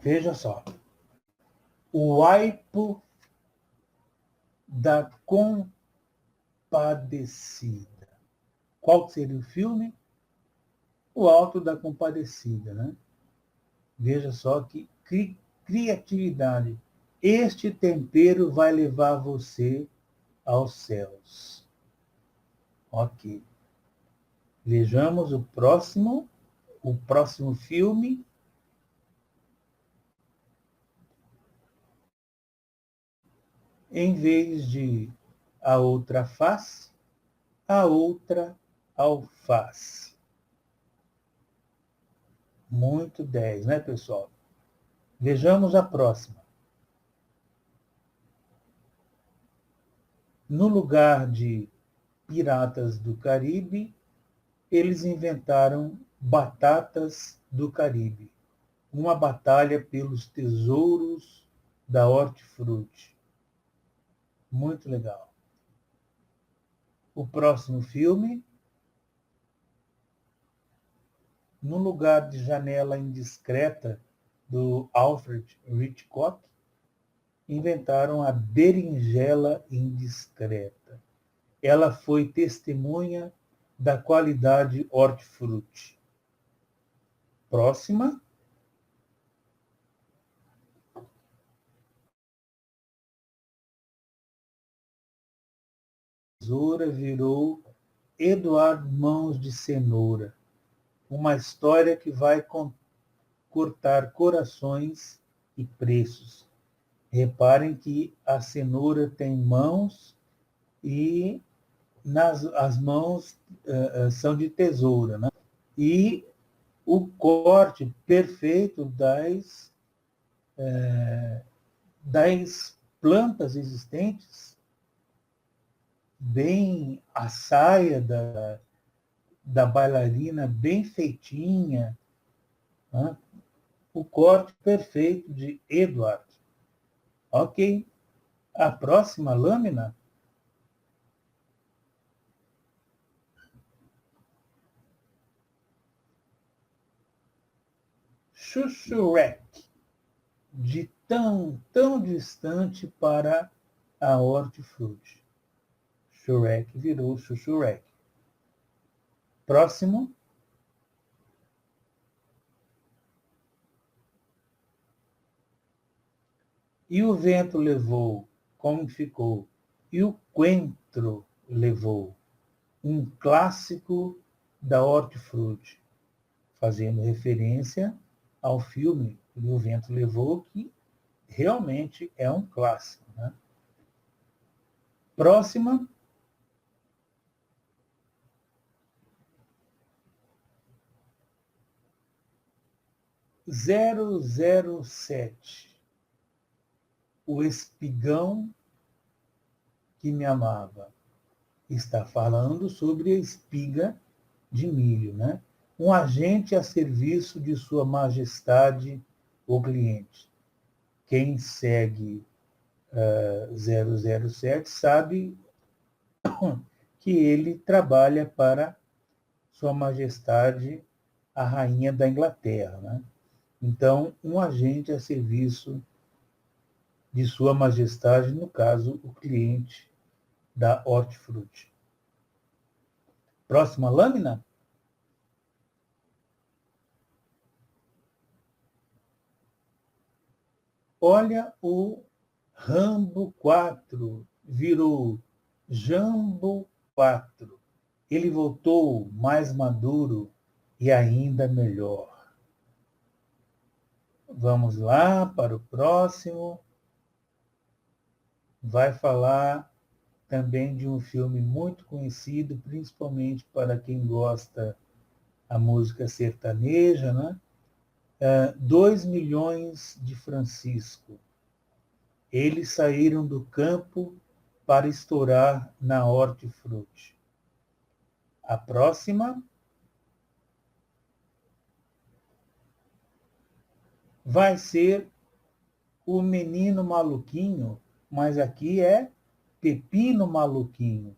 Veja só. O aipo da Compadecida. Qual seria o filme? O Alto da Compadecida, né? Veja só que criatividade. Este tempero vai levar você aos céus. Ok. Vejamos o próximo filme. Em vez de a outra face, a outra alface. Muito 10, né, pessoal? Vejamos a próxima. No lugar de Piratas do Caribe, eles inventaram Batatas do Caribe. Uma batalha pelos tesouros da hortifruti. Muito legal. O próximo filme, no lugar de Janela Indiscreta, do Alfred Hitchcock, inventaram a berinjela indiscreta. Ela foi testemunha da qualidade hortifruti. Próxima. Tesoura virou Eduardo Mãos de Cenoura. Uma história que vai cortar corações e preços. Reparem que a cenoura tem mãos e as mãos são de tesoura, né? E o corte perfeito das plantas existentes, bem a saia da bailarina bem feitinha, né? O corte perfeito de Edward. Ok. A próxima lâmina. Chuchurek, de tão distante para a hortifruti. Shurek virou Chuchurek. Próximo. E o vento levou, como ficou? E o coentro levou, um clássico da hortifruti, fazendo referência ao filme E o Vento Levou, que realmente é um clássico, né? Próxima. (007) O espigão que me amava. Está falando sobre a espiga de milho, né? Um agente a serviço de Sua Majestade, o cliente. Quem segue 007 sabe que ele trabalha para Sua Majestade, a Rainha da Inglaterra, né? Então, um agente a serviço de Sua Majestade, no caso, o cliente da hortifruti. Próxima lâmina. Olha o Rambo 4, virou Jambo 4. Ele voltou mais maduro e ainda melhor. Vamos lá para o próximo. Vai falar também de um filme muito conhecido, principalmente para quem gosta da música sertaneja, né? 2 milhões de Francisco. Eles saíram do campo para estourar na hortifruti. A próxima vai ser o menino maluquinho, mas aqui é pepino maluquinho,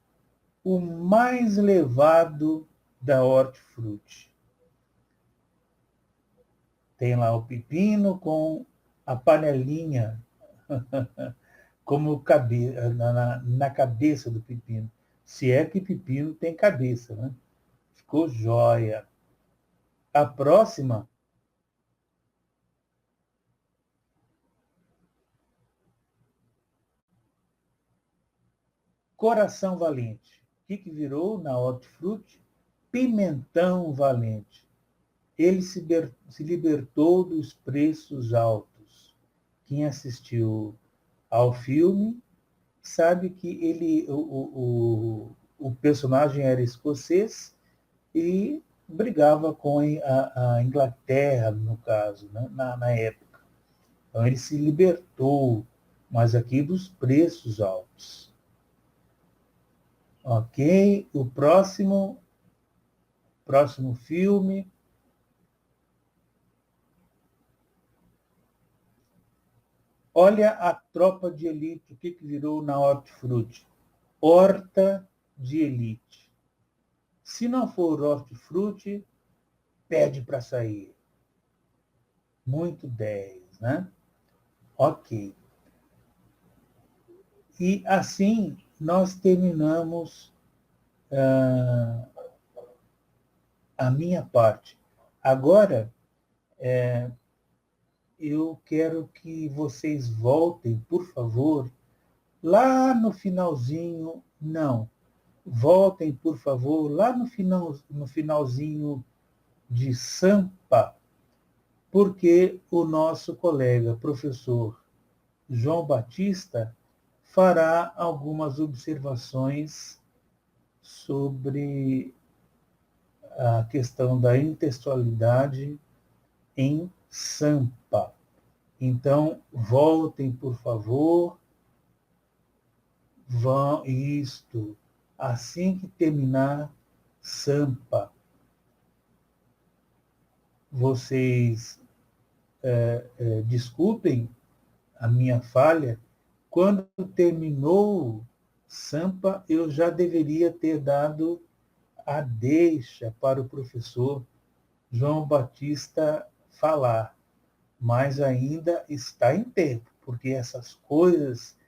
o mais levado da hortifruti. Tem lá o pepino com a panelinha como na cabeça do pepino. Se é que pepino tem cabeça, né? Ficou jóia. A próxima, coração valente. O que virou na hortifruti? Pimentão valente. Ele se libertou dos preços altos. Quem assistiu ao filme sabe que o personagem era escocês e brigava com a Inglaterra, no caso, né, na época. Então ele se libertou, mas aqui dos preços altos. Ok, o próximo filme. Olha a tropa de elite, o que virou na hortifruti? Horta de elite. Se não for hortifruti, pede para sair. Muito 10, né? Ok. E assim nós terminamos a minha parte. Agora, eu quero que vocês voltem, por favor, lá no finalzinho. Não. Voltem, por favor, lá no finalzinho de Sampa, porque o nosso colega, professor João Batista, fará algumas observações sobre a questão da intextualidade em Sampa. Então, voltem, por favor. Vão, isto. Assim que terminar Sampa, vocês desculpem a minha falha. Quando terminou Sampa, eu já deveria ter dado a deixa para o professor João Batista falar, mas ainda está em tempo, porque essas coisas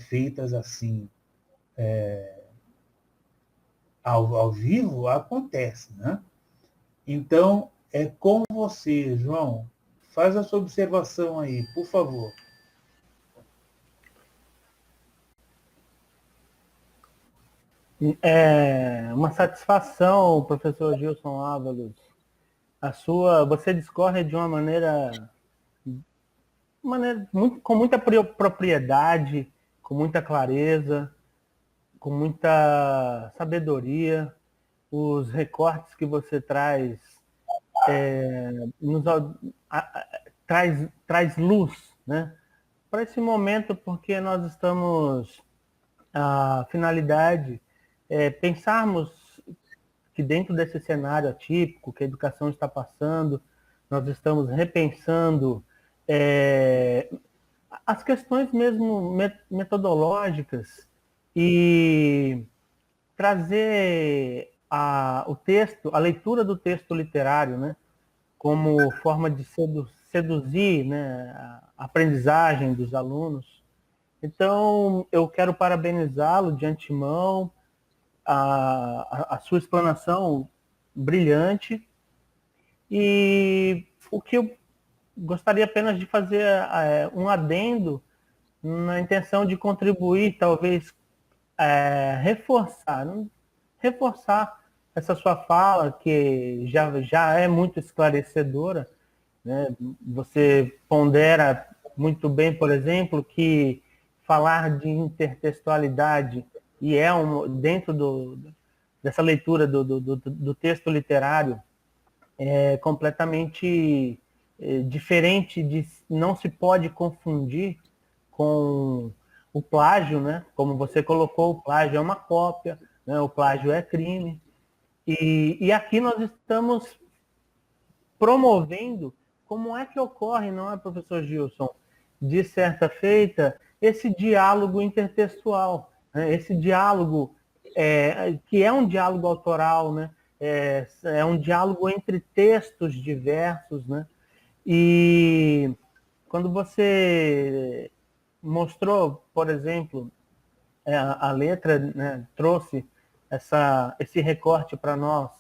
feitas assim ao vivo acontecem, né? Então, é com você, João. Faz a sua observação aí, por favor. É uma satisfação, professor Gilson Ávalos. Você discorre de uma maneira com muita propriedade, com muita clareza, com muita sabedoria. Os recortes que você traz traz luz, né, para esse momento, porque nós estamos, a finalidade é pensarmos que dentro desse cenário atípico que a educação está passando, nós estamos repensando as questões mesmo metodológicas e trazer o texto, a leitura do texto literário, né, como forma de seduzir, né, a aprendizagem dos alunos. Então, eu quero parabenizá-lo de antemão, a sua explanação brilhante, e o que eu gostaria apenas de fazer um adendo na intenção de contribuir, talvez reforçar essa sua fala, que já é muito esclarecedora, né? Você pondera muito bem, por exemplo, que falar de intertextualidade e dentro dessa leitura do texto literário é completamente diferente, não se pode confundir com o plágio, né? Como você colocou, o plágio é uma cópia, né? O plágio é crime. E aqui nós estamos promovendo como é que ocorre, não é, professor Gilson? de certa feita, esse diálogo intertextual, né? Esse diálogo que é um diálogo autoral, né? É um diálogo entre textos diversos, né? E quando você mostrou, por exemplo, a letra, né, trouxe esse recorte para nós,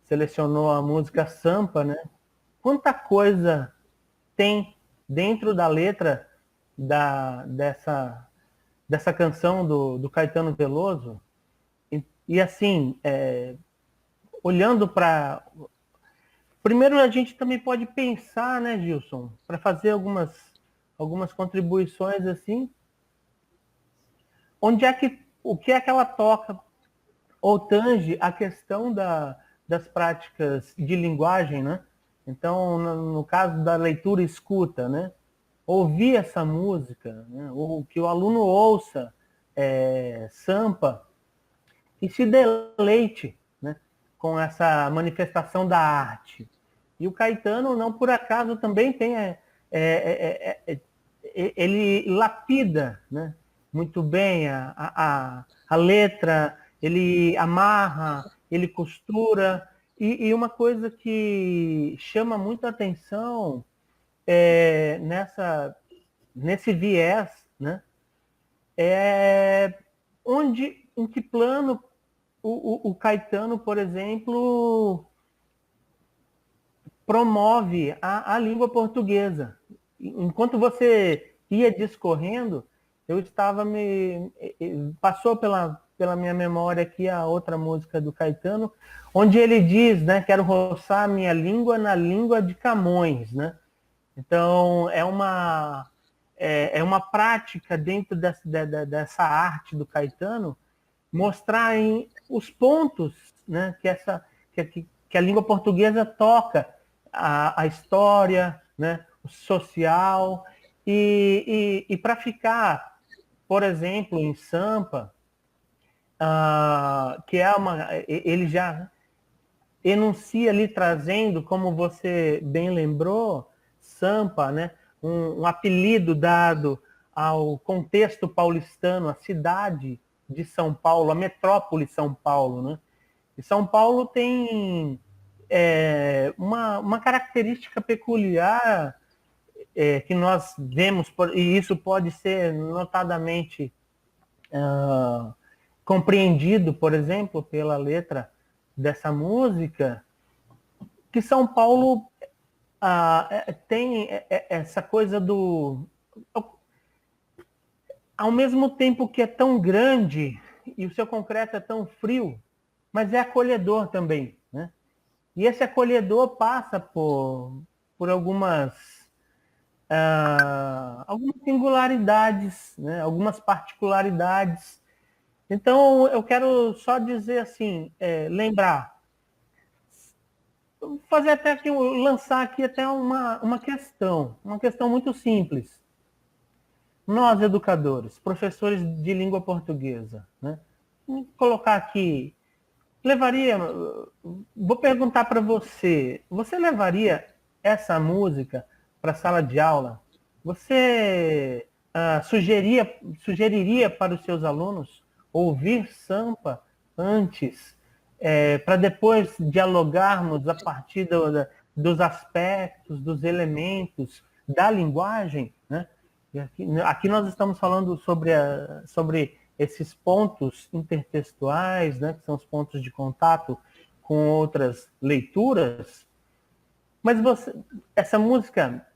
selecionou a música Sampa, né? Quanta coisa tem dentro da letra dessa canção do Caetano Veloso. E assim, olhando para... Primeiro, a gente também pode pensar, né, Gilson, para fazer algumas contribuições assim, o que é que ela toca ou tange a questão das práticas de linguagem, né? Então, no caso da leitura e escuta, né? Ouvir essa música, né? Ou que o aluno ouça Sampa e se deleite, né? Com essa manifestação da arte. E o Caetano, não por acaso, também tem ele lapida, né, muito bem a letra, ele amarra, ele costura, e uma coisa que chama muito a atenção nesse viés, né, é em que plano o Caetano, por exemplo, promove a língua portuguesa. Enquanto você ia discorrendo, eu estava passou pela minha memória aqui a outra música do Caetano, onde ele diz, né, quero roçar minha língua na língua de Camões, né? Então é uma prática dentro dessa arte do Caetano mostrar os pontos, né, que a língua portuguesa toca, a história, né, o social, e para ficar, por exemplo, em Sampa, que ele já enuncia ali, trazendo, como você bem lembrou, Sampa, né, um apelido dado ao contexto paulistano, a cidade de São Paulo, a metrópole São Paulo, né? E São Paulo tem uma característica peculiar que nós vemos, e isso pode ser notadamente compreendido, por exemplo, pela letra dessa música, que São Paulo tem essa coisa do... Ao mesmo tempo que é tão grande e o seu concreto é tão frio, mas é acolhedor também, né? E esse acolhedor passa por algumas singularidades, né? Algumas particularidades. Então, eu quero só dizer assim, lembrar, fazer até aqui, lançar aqui até uma questão muito simples. Nós, educadores, professores de língua portuguesa, né? Vou colocar aqui, vou perguntar para você levaria essa música para a sala de aula? Você sugeriria para os seus alunos ouvir Sampa antes, para depois dialogarmos a partir dos aspectos, dos elementos da linguagem, né? E aqui nós estamos falando sobre esses pontos intertextuais, né, que são os pontos de contato com outras leituras. Mas essa música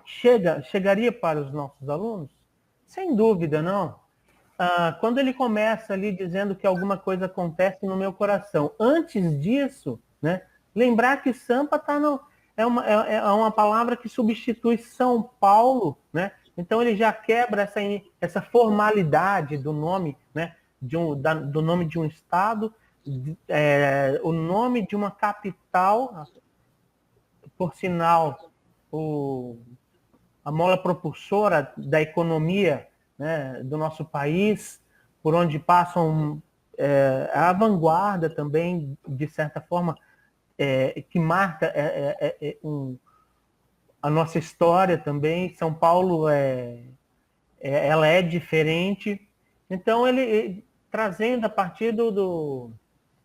chegaria para os nossos alunos? Sem dúvida, não. Quando ele começa ali dizendo que alguma coisa acontece no meu coração, antes disso, né, lembrar que Sampa é uma palavra que substitui São Paulo, né? Então ele já quebra essa formalidade do nome, né, do nome de um estado, o nome de uma capital, por sinal, a mola propulsora da economia, né, do nosso país, por onde passam a vanguarda também, de certa forma, que marca a nossa história também. São Paulo ela é diferente. Então, ele trazendo a partir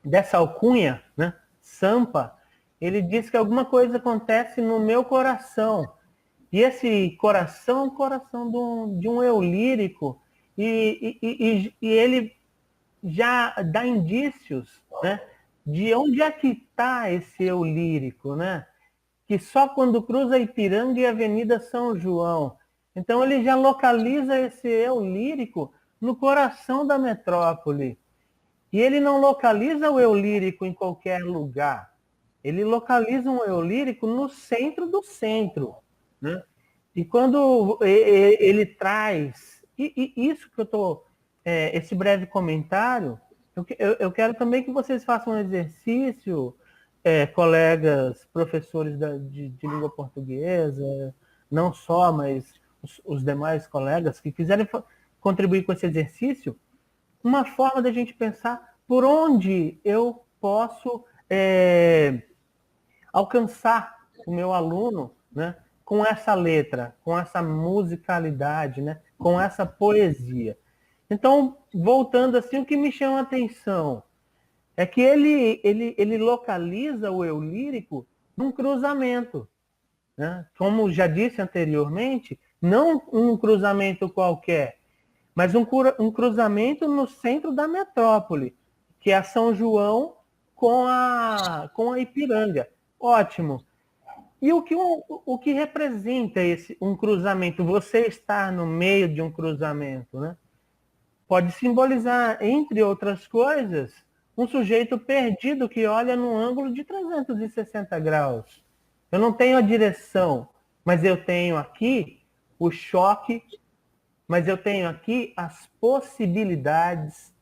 dessa alcunha, né, Sampa, ele diz que alguma coisa acontece no meu coração. E esse coração é um coração de um eu lírico, e ele já dá indícios, né, de onde é que está esse eu lírico, né? Que só quando cruza Ipiranga e a Avenida São João. Então ele já localiza esse eu lírico no coração da metrópole. E ele não localiza o eu lírico em qualquer lugar. Ele localiza um eu lírico no centro do centro, né? E quando ele traz, e isso que eu estou, esse breve comentário, eu quero também que vocês façam um exercício, colegas, professores de língua portuguesa, não só, mas os demais colegas que quiserem contribuir com esse exercício, uma forma da gente pensar por onde eu posso alcançar o meu aluno, né, com essa letra, com essa musicalidade, né, com essa poesia. Então, voltando assim, o que me chama a atenção é que ele localiza o eu lírico num cruzamento, né? Como já disse anteriormente, não um cruzamento qualquer, mas um cruzamento no centro da metrópole, que é São João com a Ipiranga. Ótimo. E o que representa um cruzamento? Você estar no meio de um cruzamento, né? Pode simbolizar, entre outras coisas, um sujeito perdido que olha num ângulo de 360 graus. Eu não tenho a direção, mas eu tenho aqui o choque, mas eu tenho aqui as possibilidades,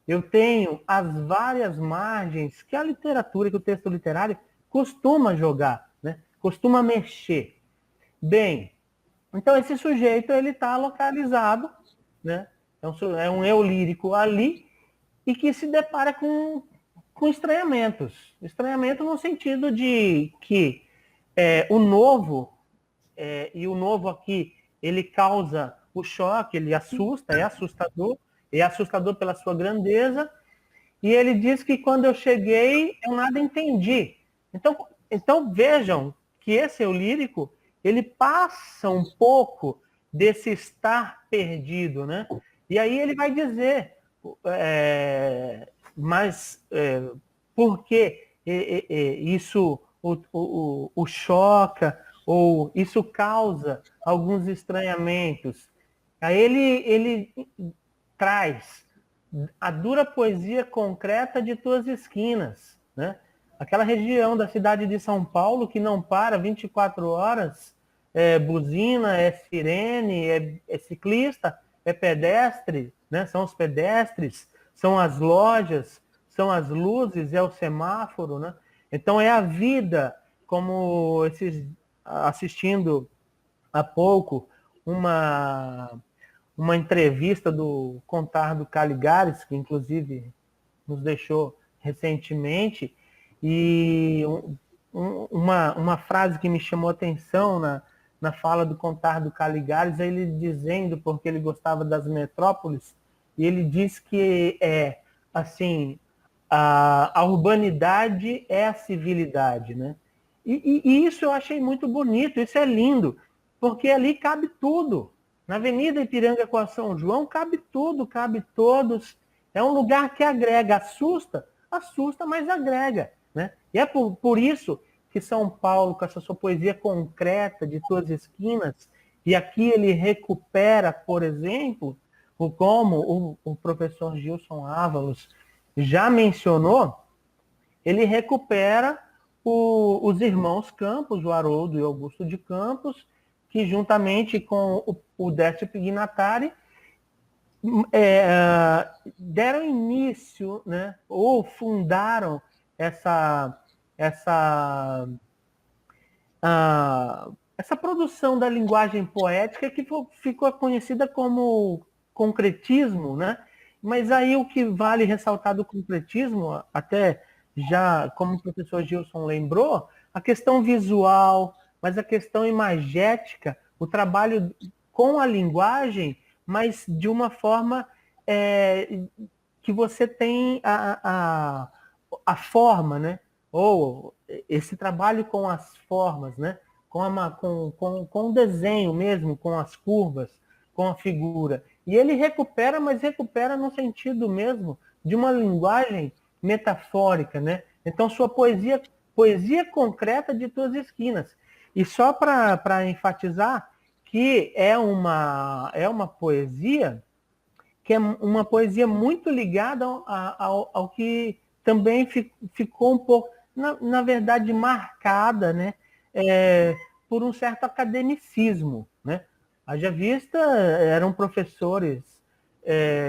eu tenho as várias margens que a literatura, que o texto literário costuma jogar, né? Costuma mexer. Bem, então esse sujeito ele está localizado, né? É um eu lírico ali e que se depara com estranhamentos. Estranhamento no sentido de que o novo, e o novo aqui, ele causa o choque, ele assusta, é assustador pela sua grandeza, e ele diz que quando eu cheguei, eu nada entendi. Então vejam que esse eu lírico, ele passa um pouco desse estar perdido, né? E aí ele vai dizer, por que isso o choca, ou isso causa alguns estranhamentos. Aí ele traz a dura poesia concreta de tuas esquinas, né? Aquela região da cidade de São Paulo que não para 24 horas, buzina, sirene, ciclista, pedestre, né? São os pedestres, são as lojas, são as luzes, é o semáforo, né? Então é a vida, como assistindo há pouco uma entrevista do Contardo Caligares, que inclusive nos deixou recentemente, e uma frase que me chamou a atenção na fala do Contardo Caligares, é ele dizendo, porque ele gostava das metrópoles, e ele diz que assim, a urbanidade é a civilidade, né? E isso eu achei muito bonito, isso é lindo, porque ali cabe tudo. Na Avenida Ipiranga com a São João cabe tudo, cabe todos. É um lugar que agrega, assusta, mas agrega, né? E é por isso que São Paulo, com essa sua poesia concreta de tuas esquinas, e aqui ele recupera, por exemplo, como o professor Gilson Ávalos já mencionou, ele recupera os irmãos Campos, o Haroldo e o Augusto de Campos, que juntamente com o Décio Pignatari deram início, né, ou fundaram essa produção da linguagem poética que ficou conhecida como concretismo, né? Mas aí o que vale ressaltar do concretismo, até já como o professor Gilson lembrou, a questão visual, mas a questão imagética, o trabalho com a linguagem, mas de uma forma que você tem a forma, né? Ou esse trabalho com as formas, né? Com o desenho mesmo, com as curvas, com a figura. E ele recupera, mas recupera no sentido mesmo de uma linguagem metafórica, né? Então, sua poesia concreta de tuas esquinas. E só para enfatizar que é uma poesia que é uma poesia muito ligada ao que também ficou um pouco, na verdade, marcada, né, por um certo academicismo, né? Haja vista, eram professores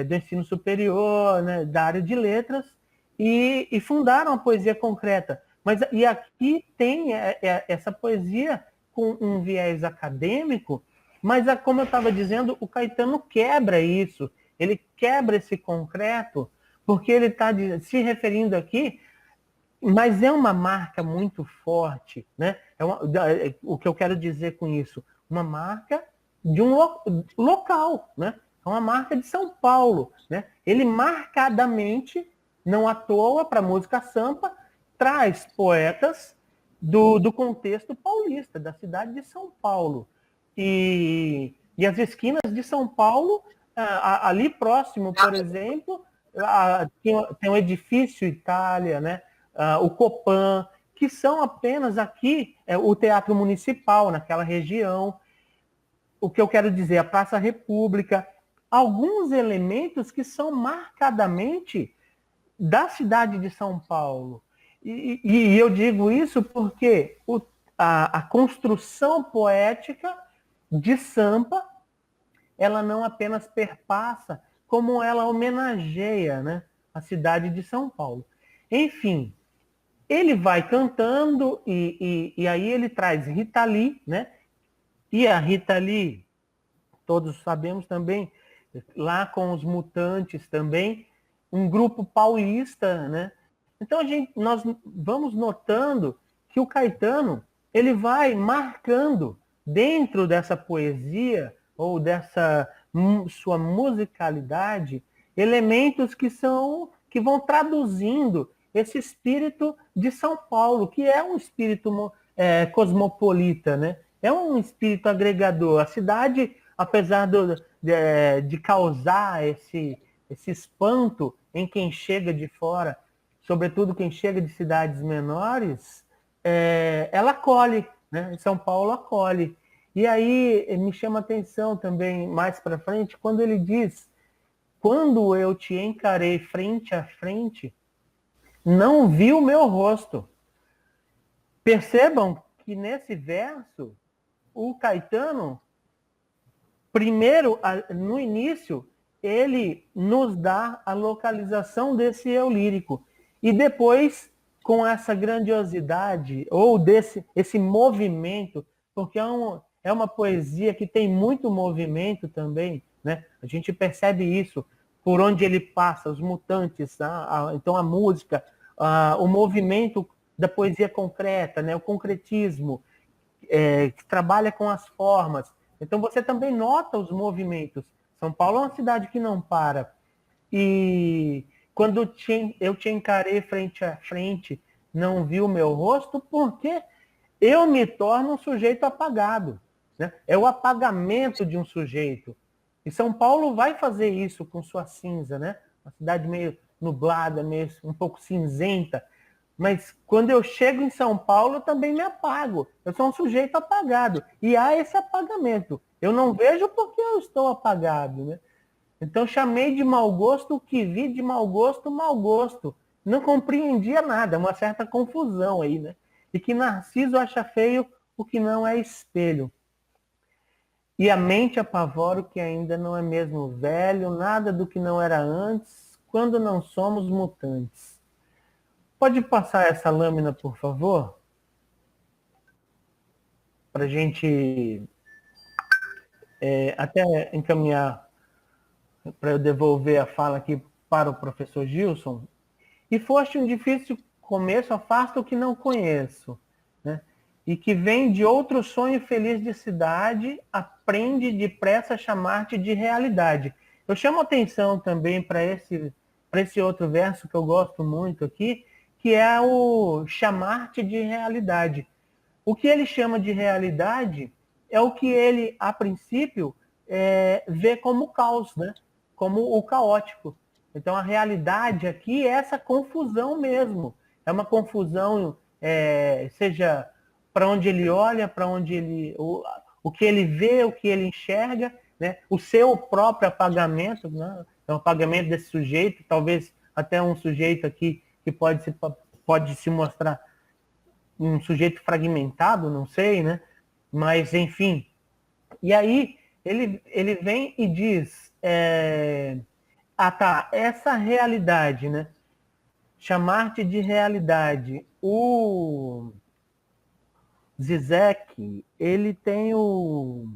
do ensino superior, né, da área de letras, e fundaram a poesia concreta. E aqui tem essa poesia com um viés acadêmico, mas, como eu estava dizendo, o Caetano quebra isso. Ele quebra esse concreto, porque ele está se referindo aqui, mas é uma marca muito forte, né? O que eu quero dizer com isso? Uma marca de um local, né? É uma marca de São Paulo, né? Ele marcadamente, não à toa, para a música Sampa, traz poetas do contexto paulista, da cidade de São Paulo. E as esquinas de São Paulo, ali próximo, por exemplo, tem o Edifício Itália, né? O Copan, que são apenas aqui o Teatro Municipal, naquela região. O que eu quero dizer, a Praça República, alguns elementos que são marcadamente da cidade de São Paulo. E eu digo isso porque a construção poética de Sampa, ela não apenas perpassa, como ela homenageia, né, a cidade de São Paulo. Enfim, ele vai cantando e aí ele traz Rita Lee, né? E a Rita Lee, todos sabemos também, lá com os Mutantes também, um grupo paulista, né? Então nós vamos notando que o Caetano, ele vai marcando dentro dessa poesia ou dessa sua musicalidade elementos que vão traduzindo esse espírito de São Paulo, que é um espírito cosmopolita, né? É um espírito agregador. A cidade, apesar de causar esse espanto em quem chega de fora, sobretudo quem chega de cidades menores, ela acolhe, né? São Paulo acolhe. E aí me chama a atenção também, mais para frente, quando ele diz: quando eu te encarei frente a frente, não vi o meu rosto. Percebam que nesse verso, o Caetano, primeiro, no início, ele nos dá a localização desse eu lírico. E depois, com essa grandiosidade, ou esse movimento, porque é uma poesia que tem muito movimento também, né? A gente percebe isso por onde ele passa, os mutantes, então a música, o movimento da poesia concreta, né? O concretismo, que trabalha com as formas. Então você também nota os movimentos. São Paulo é uma cidade que não para. E quando eu te encarei frente a frente, não vi o meu rosto, porque eu me torno um sujeito apagado, né? É o apagamento de um sujeito. E São Paulo vai fazer isso com sua cinza, né? Uma cidade meio nublada, meio um pouco cinzenta. Mas quando eu chego em São Paulo, eu também me apago. Eu sou um sujeito apagado. E há esse apagamento. Eu não vejo porque eu estou apagado, né? Então chamei de mau gosto o que vi, de mau gosto. Não compreendia nada, uma certa confusão aí, né? E que Narciso acha feio o que não é espelho. E a mente apavora o que ainda não é mesmo velho, nada do que não era antes, quando não somos mutantes. Pode passar essa lâmina, por favor? Para a gente até encaminhar, para eu devolver a fala aqui para o professor Gilson. E foste um difícil começo, afasta o que não conheço, né? e que vem de outro sonho feliz de cidade, aprende depressa a chamar-te de realidade. Eu chamo atenção também para esse outro verso que eu gosto muito aqui, que é o chamar-te de realidade. O que ele chama de realidade é o que ele, a princípio, vê como caos, né? Como o caótico. Então, a realidade aqui é essa confusão mesmo. É uma confusão, seja para onde ele olha, para onde ele... O que ele vê, o que ele enxerga, né? O seu próprio apagamento, né? É um apagamento desse sujeito, talvez até um sujeito aqui que pode se mostrar um sujeito fragmentado, não sei, né? Mas, enfim. E aí, ele vem e diz, tá, essa realidade, né? Chamar-te de realidade. O Zizek, ele tem o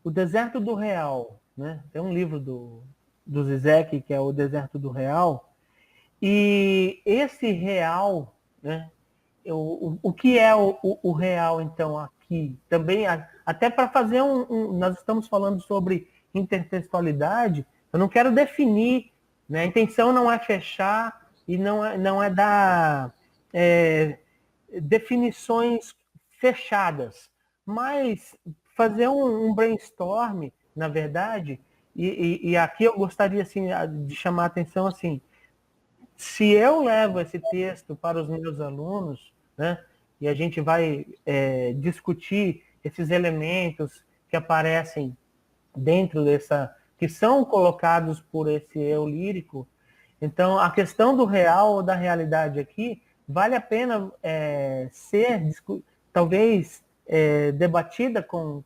Deserto do Real, né? Tem um livro do Zizek, que é o Deserto do Real, e esse real, né? O que é o real, então, aqui? Também, até para fazer nós estamos falando sobre intertextualidade, eu não quero definir, né? A intenção não é fechar e não é dar definições fechadas, mas fazer um brainstorm, na verdade, e aqui eu gostaria assim, de chamar a atenção assim, se eu levo esse texto para os meus alunos, né, e a gente vai discutir esses elementos que aparecem dentro que são colocados por esse eu lírico, então a questão do real ou da realidade aqui vale a pena ser, talvez, debatida com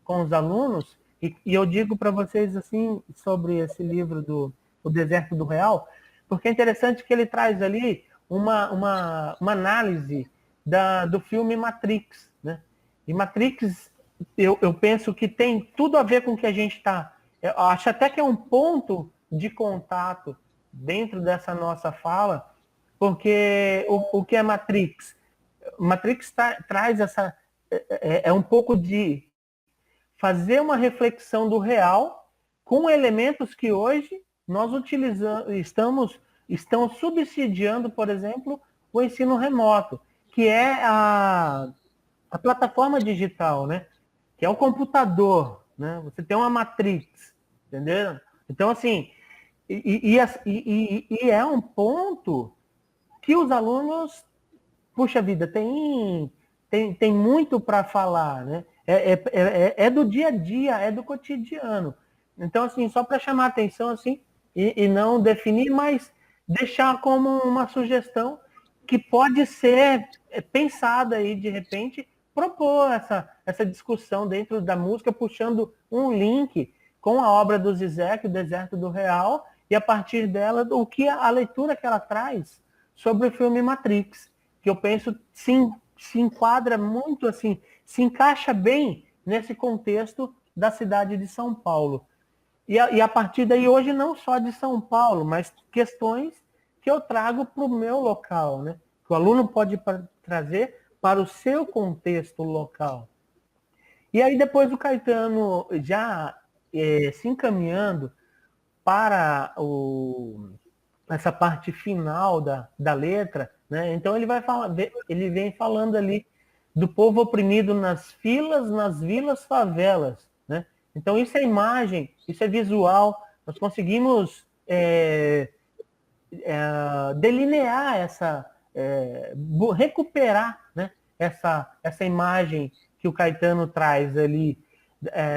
os alunos, e eu digo para vocês assim, sobre esse livro O Deserto do Real, porque é interessante que ele traz ali uma análise do filme Matrix, né? E Matrix, eu penso que tem tudo a ver com o que a gente está... Eu acho até que é um ponto de contato dentro dessa nossa fala, porque o que é Matrix? Matrix traz essa... É um pouco de fazer uma reflexão do real com elementos que hoje nós estamos subsidiando, por exemplo, o ensino remoto, que é a plataforma digital, né? Que é o computador, né? Você tem uma matrix, entendeu? Então, assim, e é um ponto que os alunos, puxa vida, tem muito para falar, né? É do dia a dia, é do cotidiano. Então, assim, só para chamar a atenção, assim, e não definir, mas deixar como uma sugestão que pode ser pensada aí, de repente, propor essa discussão dentro da música, puxando um link com a obra do Zizek, O Deserto do Real, e a partir dela, o que a leitura que ela traz sobre o filme Matrix, que eu penso se enquadra muito assim, se encaixa bem nesse contexto da cidade de São Paulo. E a partir daí, hoje, não só de São Paulo, mas questões que eu trago para o meu local, né? Que o aluno pode trazer para o seu contexto local. E aí, depois o Caetano, já se encaminhando para essa parte final da letra, né? Então ele vem falando ali do povo oprimido nas filas, nas vilas, favelas, né? Então isso é imagem, isso é visual, nós conseguimos delinear recuperar, né? essa imagem que o Caetano traz ali,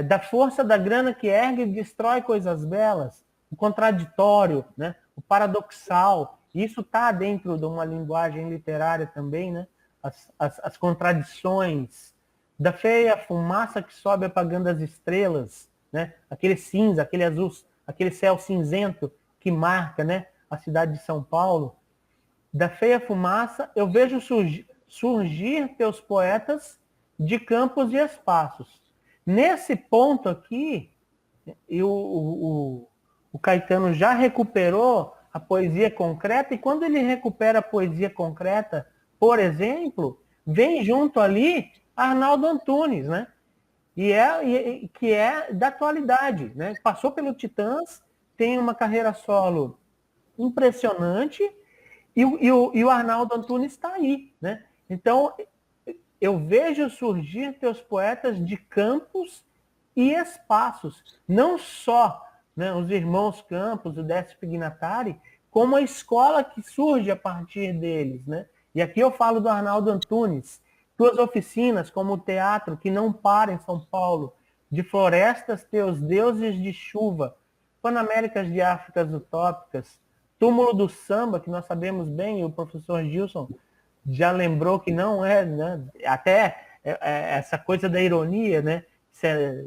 da força da grana que ergue e destrói coisas belas, o contraditório, né? O paradoxal. Isso está dentro de uma linguagem literária também, né? As contradições da feia fumaça que sobe apagando as estrelas, né? Aquele cinza, aquele azul, aquele céu cinzento que marca, né, a cidade de São Paulo. Da feia fumaça, eu vejo surgir teus poetas de campos e espaços. Nesse ponto aqui, o Caetano já recuperou a poesia concreta, e quando ele recupera a poesia concreta, por exemplo, vem junto ali Arnaldo Antunes, né? Que é da atualidade, né? Passou pelo Titãs, tem uma carreira solo impressionante, e o Arnaldo Antunes está aí, né? Então, eu vejo surgir teus poetas de campos e espaços, não só, né, os irmãos Campos, o Décio Pignatari, como a escola que surge a partir deles, né? E aqui eu falo do Arnaldo Antunes, tuas oficinas, como o teatro que não para em São Paulo, de florestas teus deuses de chuva, Panaméricas de Áfricas utópicas, Túmulo do Samba, que nós sabemos bem, e o professor Gilson já lembrou que não é, né? Até essa coisa da ironia, né?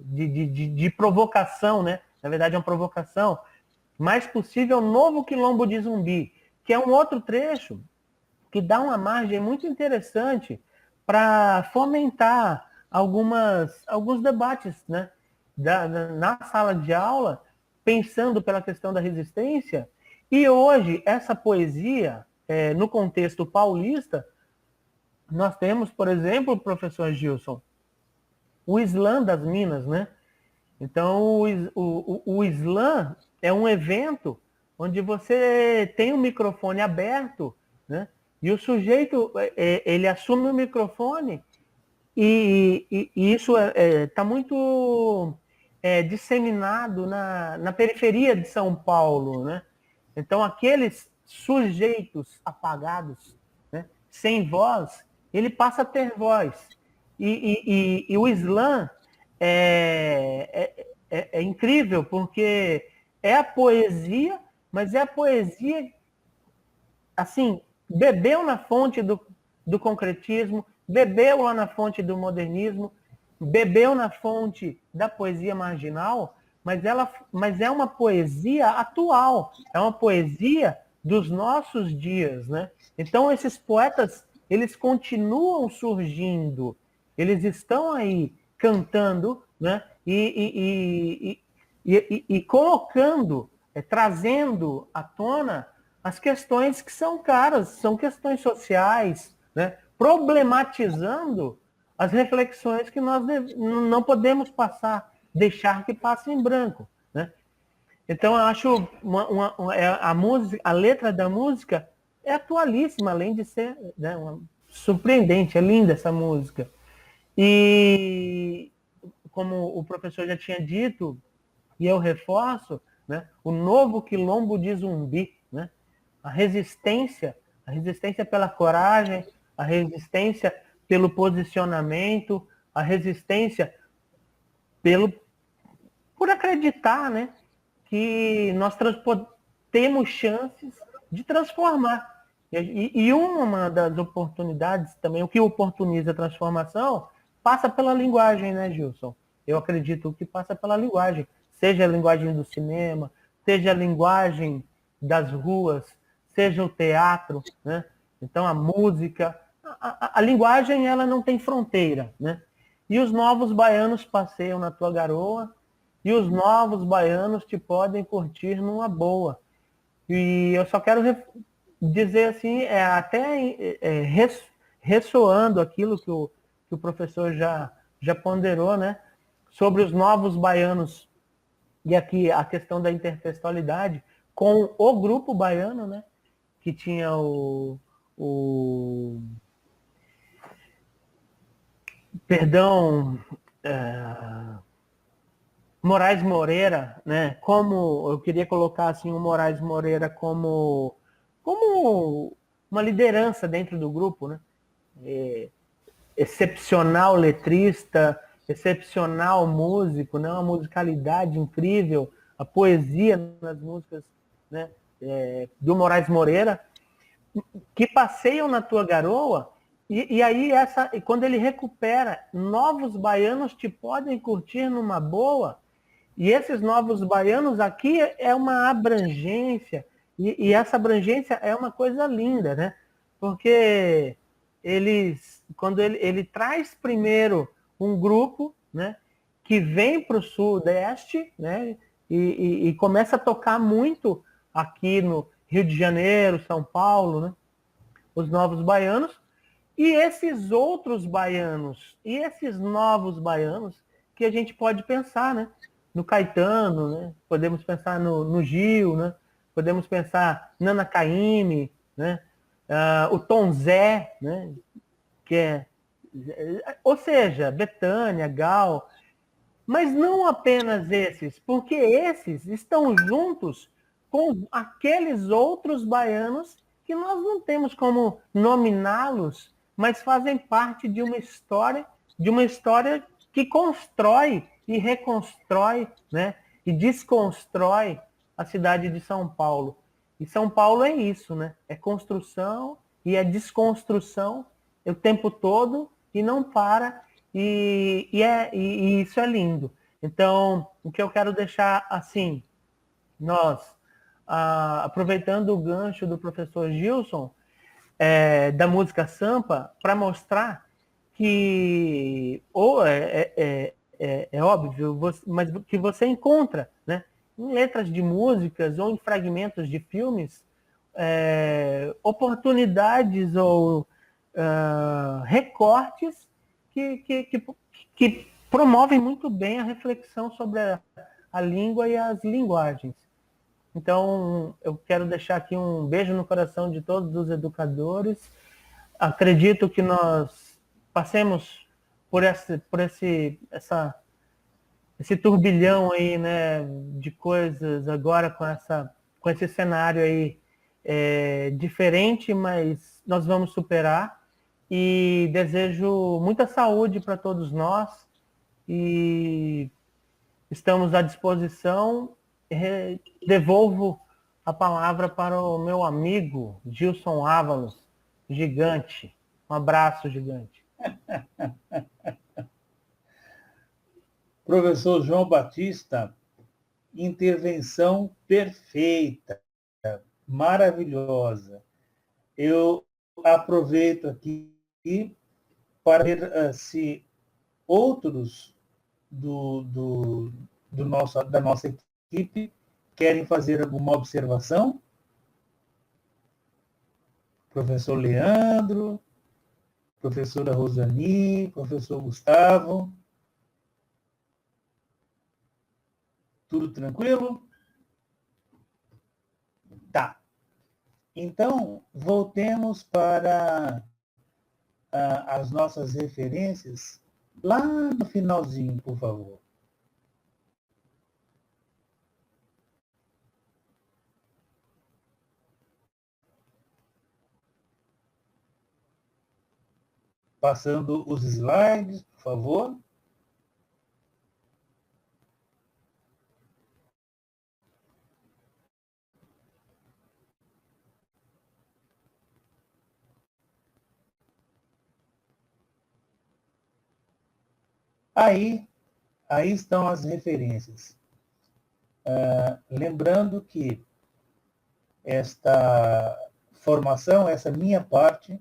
De provocação, né? Na verdade é uma provocação. Mais possível, Novo Quilombo de Zumbi, que é um outro trecho que dá uma margem muito interessante para fomentar alguns debates, né? Na sala de aula, pensando pela questão da resistência. E hoje, essa poesia, no contexto paulista, nós temos, por exemplo, professor Gilson, o Slam das Minas, né? Então, o Slam é um evento onde você tem o microfone aberto, né? E o sujeito, ele assume o microfone e isso está muito disseminado na periferia de São Paulo, né? Então, aqueles sujeitos apagados, né, sem voz, ele passa a ter voz. E o Slam é incrível, porque é a poesia, mas é a poesia, assim, bebeu na fonte do concretismo, bebeu lá na fonte do modernismo, bebeu na fonte da poesia marginal, mas é uma poesia atual, é uma poesia dos nossos dias, né? Então esses poetas, eles continuam surgindo, eles estão aí cantando, né? E colocando, trazendo à tona as questões que são caras, são questões sociais, né? Problematizando as reflexões que nós não podemos deixar que passem em branco, né? Então, eu acho a música, a letra da música é atualíssima, além de ser, né, surpreendente, é linda essa música. E, como o professor já tinha dito, e eu reforço, né, o novo quilombo de Zumbi, né? A resistência pela coragem, a resistência pelo posicionamento, a resistência por acreditar, né, que nós temos chances de transformar. E uma das oportunidades também, o que oportuniza a transformação, passa pela linguagem, né, Gilson? Eu acredito que passa pela linguagem, seja a linguagem do cinema, seja a linguagem das ruas, seja o teatro, né? Então a música, a linguagem, ela não tem fronteira, né? E os novos baianos passeiam na tua garoa, e os novos baianos te podem curtir numa boa. E eu só quero dizer assim, até ressoando aquilo que o professor já ponderou, né? Sobre os novos baianos, e aqui a questão da intertextualidade, com o grupo baiano, né? Que tinha perdão, Moraes Moreira, né? Como eu queria colocar assim o Moraes Moreira como uma liderança dentro do grupo, né? Excepcional letrista, excepcional músico, né? Uma musicalidade incrível, a poesia nas músicas, né? Do Moraes Moreira, que passeiam na tua garoa. E aí, quando ele recupera, novos baianos te podem curtir numa boa. E esses novos baianos aqui é uma abrangência, e essa abrangência é uma coisa linda, né? Porque quando ele traz primeiro um grupo, né, que vem para o Sudeste, né, e começa a tocar muito aqui no Rio de Janeiro, São Paulo, né, os novos baianos, E esses outros baianos, e esses novos baianos, que a gente pode pensar, né? No Caetano, né? Podemos pensar no Gil, né? Podemos pensar Nana Caymmi, né? O Tom Zé, né? Que é, ou seja, Bethânia, Gal, mas não apenas esses, porque esses estão juntos com aqueles outros baianos que nós não temos como nominá-los, mas fazem parte de uma história que constrói e reconstrói, né, e desconstrói a cidade de São Paulo. E São Paulo é isso, né? É construção e é desconstrução o tempo todo e não para. E isso é lindo. Então, o que eu quero deixar assim, nós, aproveitando o gancho do professor Gilson, da música Sampa, para mostrar que, ou é óbvio, mas que você encontra, né, em letras de músicas ou em fragmentos de filmes, oportunidades ou recortes que, que, que, que promovem muito bem a reflexão sobre a língua e as linguagens. Então, eu quero deixar aqui um beijo no coração de todos os educadores. Acredito que nós passemos esse turbilhão aí, né, de coisas agora com esse cenário aí diferente, mas nós vamos superar. E desejo muita saúde para todos nós e estamos à disposição. Devolvo a palavra para o meu amigo Gilson Ávalos, gigante. Um abraço, gigante. Professor João Batista, intervenção perfeita, maravilhosa. Eu aproveito aqui para ver se outros da nossa equipe querem fazer alguma observação. Professor Leandro, professora Rosani, professor Gustavo. Tudo tranquilo? Tá. Então, voltemos para as nossas referências lá no finalzinho, por favor. Passando os slides, por favor. Aí estão as referências. Lembrando que esta formação, essa minha parte,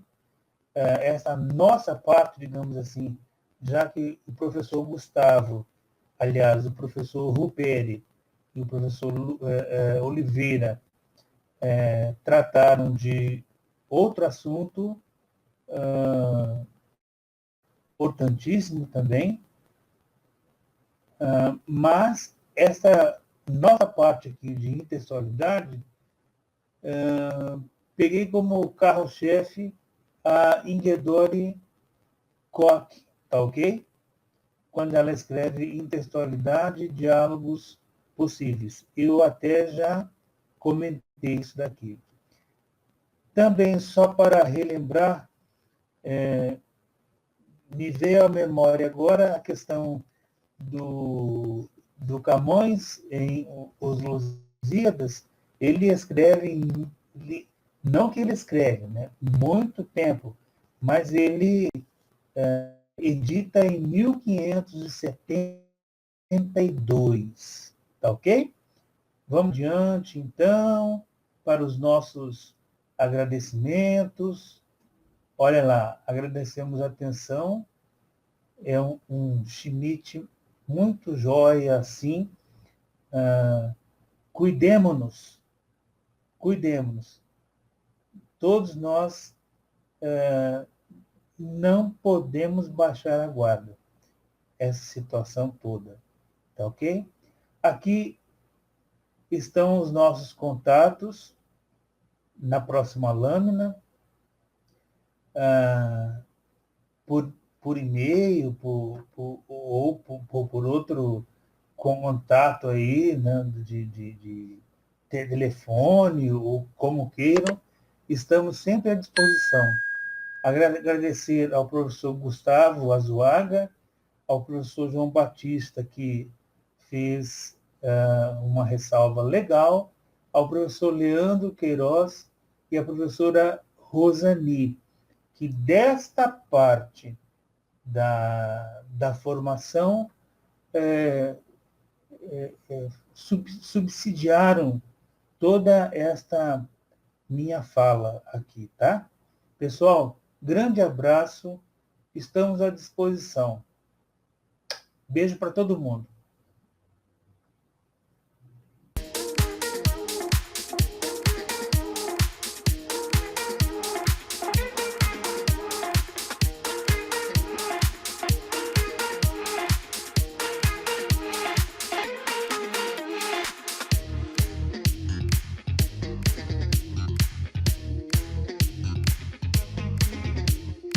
essa nossa parte, digamos assim, já que o professor Gustavo, aliás, o professor Ruperi e o professor Oliveira trataram de outro assunto importantíssimo também, mas essa nossa parte aqui de intertextualidade, peguei como carro-chefe a Ingedori Koch, tá ok? Quando ela escreve intertextualidade, diálogos possíveis. Eu até já comentei isso daqui. Também, só para relembrar, me veio à memória agora a questão do Camões, em Os Lusíadas. Ele escreve, não que ele escreve, né, muito tempo, mas ele edita em 1572, tá ok? Vamos adiante, então, para os nossos agradecimentos. Olha lá, agradecemos a atenção. É um Schmidt muito jóia, assim. Cuidemo-nos. Todos nós não podemos baixar a guarda. Essa situação toda. Tá ok? Aqui estão os nossos contatos na próxima lâmina, por e-mail, ou por outro contato aí, né, de telefone, ou como queiram, estamos sempre à disposição. Agradecer ao professor Gustavo Azuaga, ao professor João Batista, que fez uma ressalva legal, ao professor Leandro Queiroz e à professora Rosani, que desta parte da formação subsidiaram toda esta minha fala aqui, tá? Pessoal, grande abraço, estamos à disposição. Beijo para todo mundo.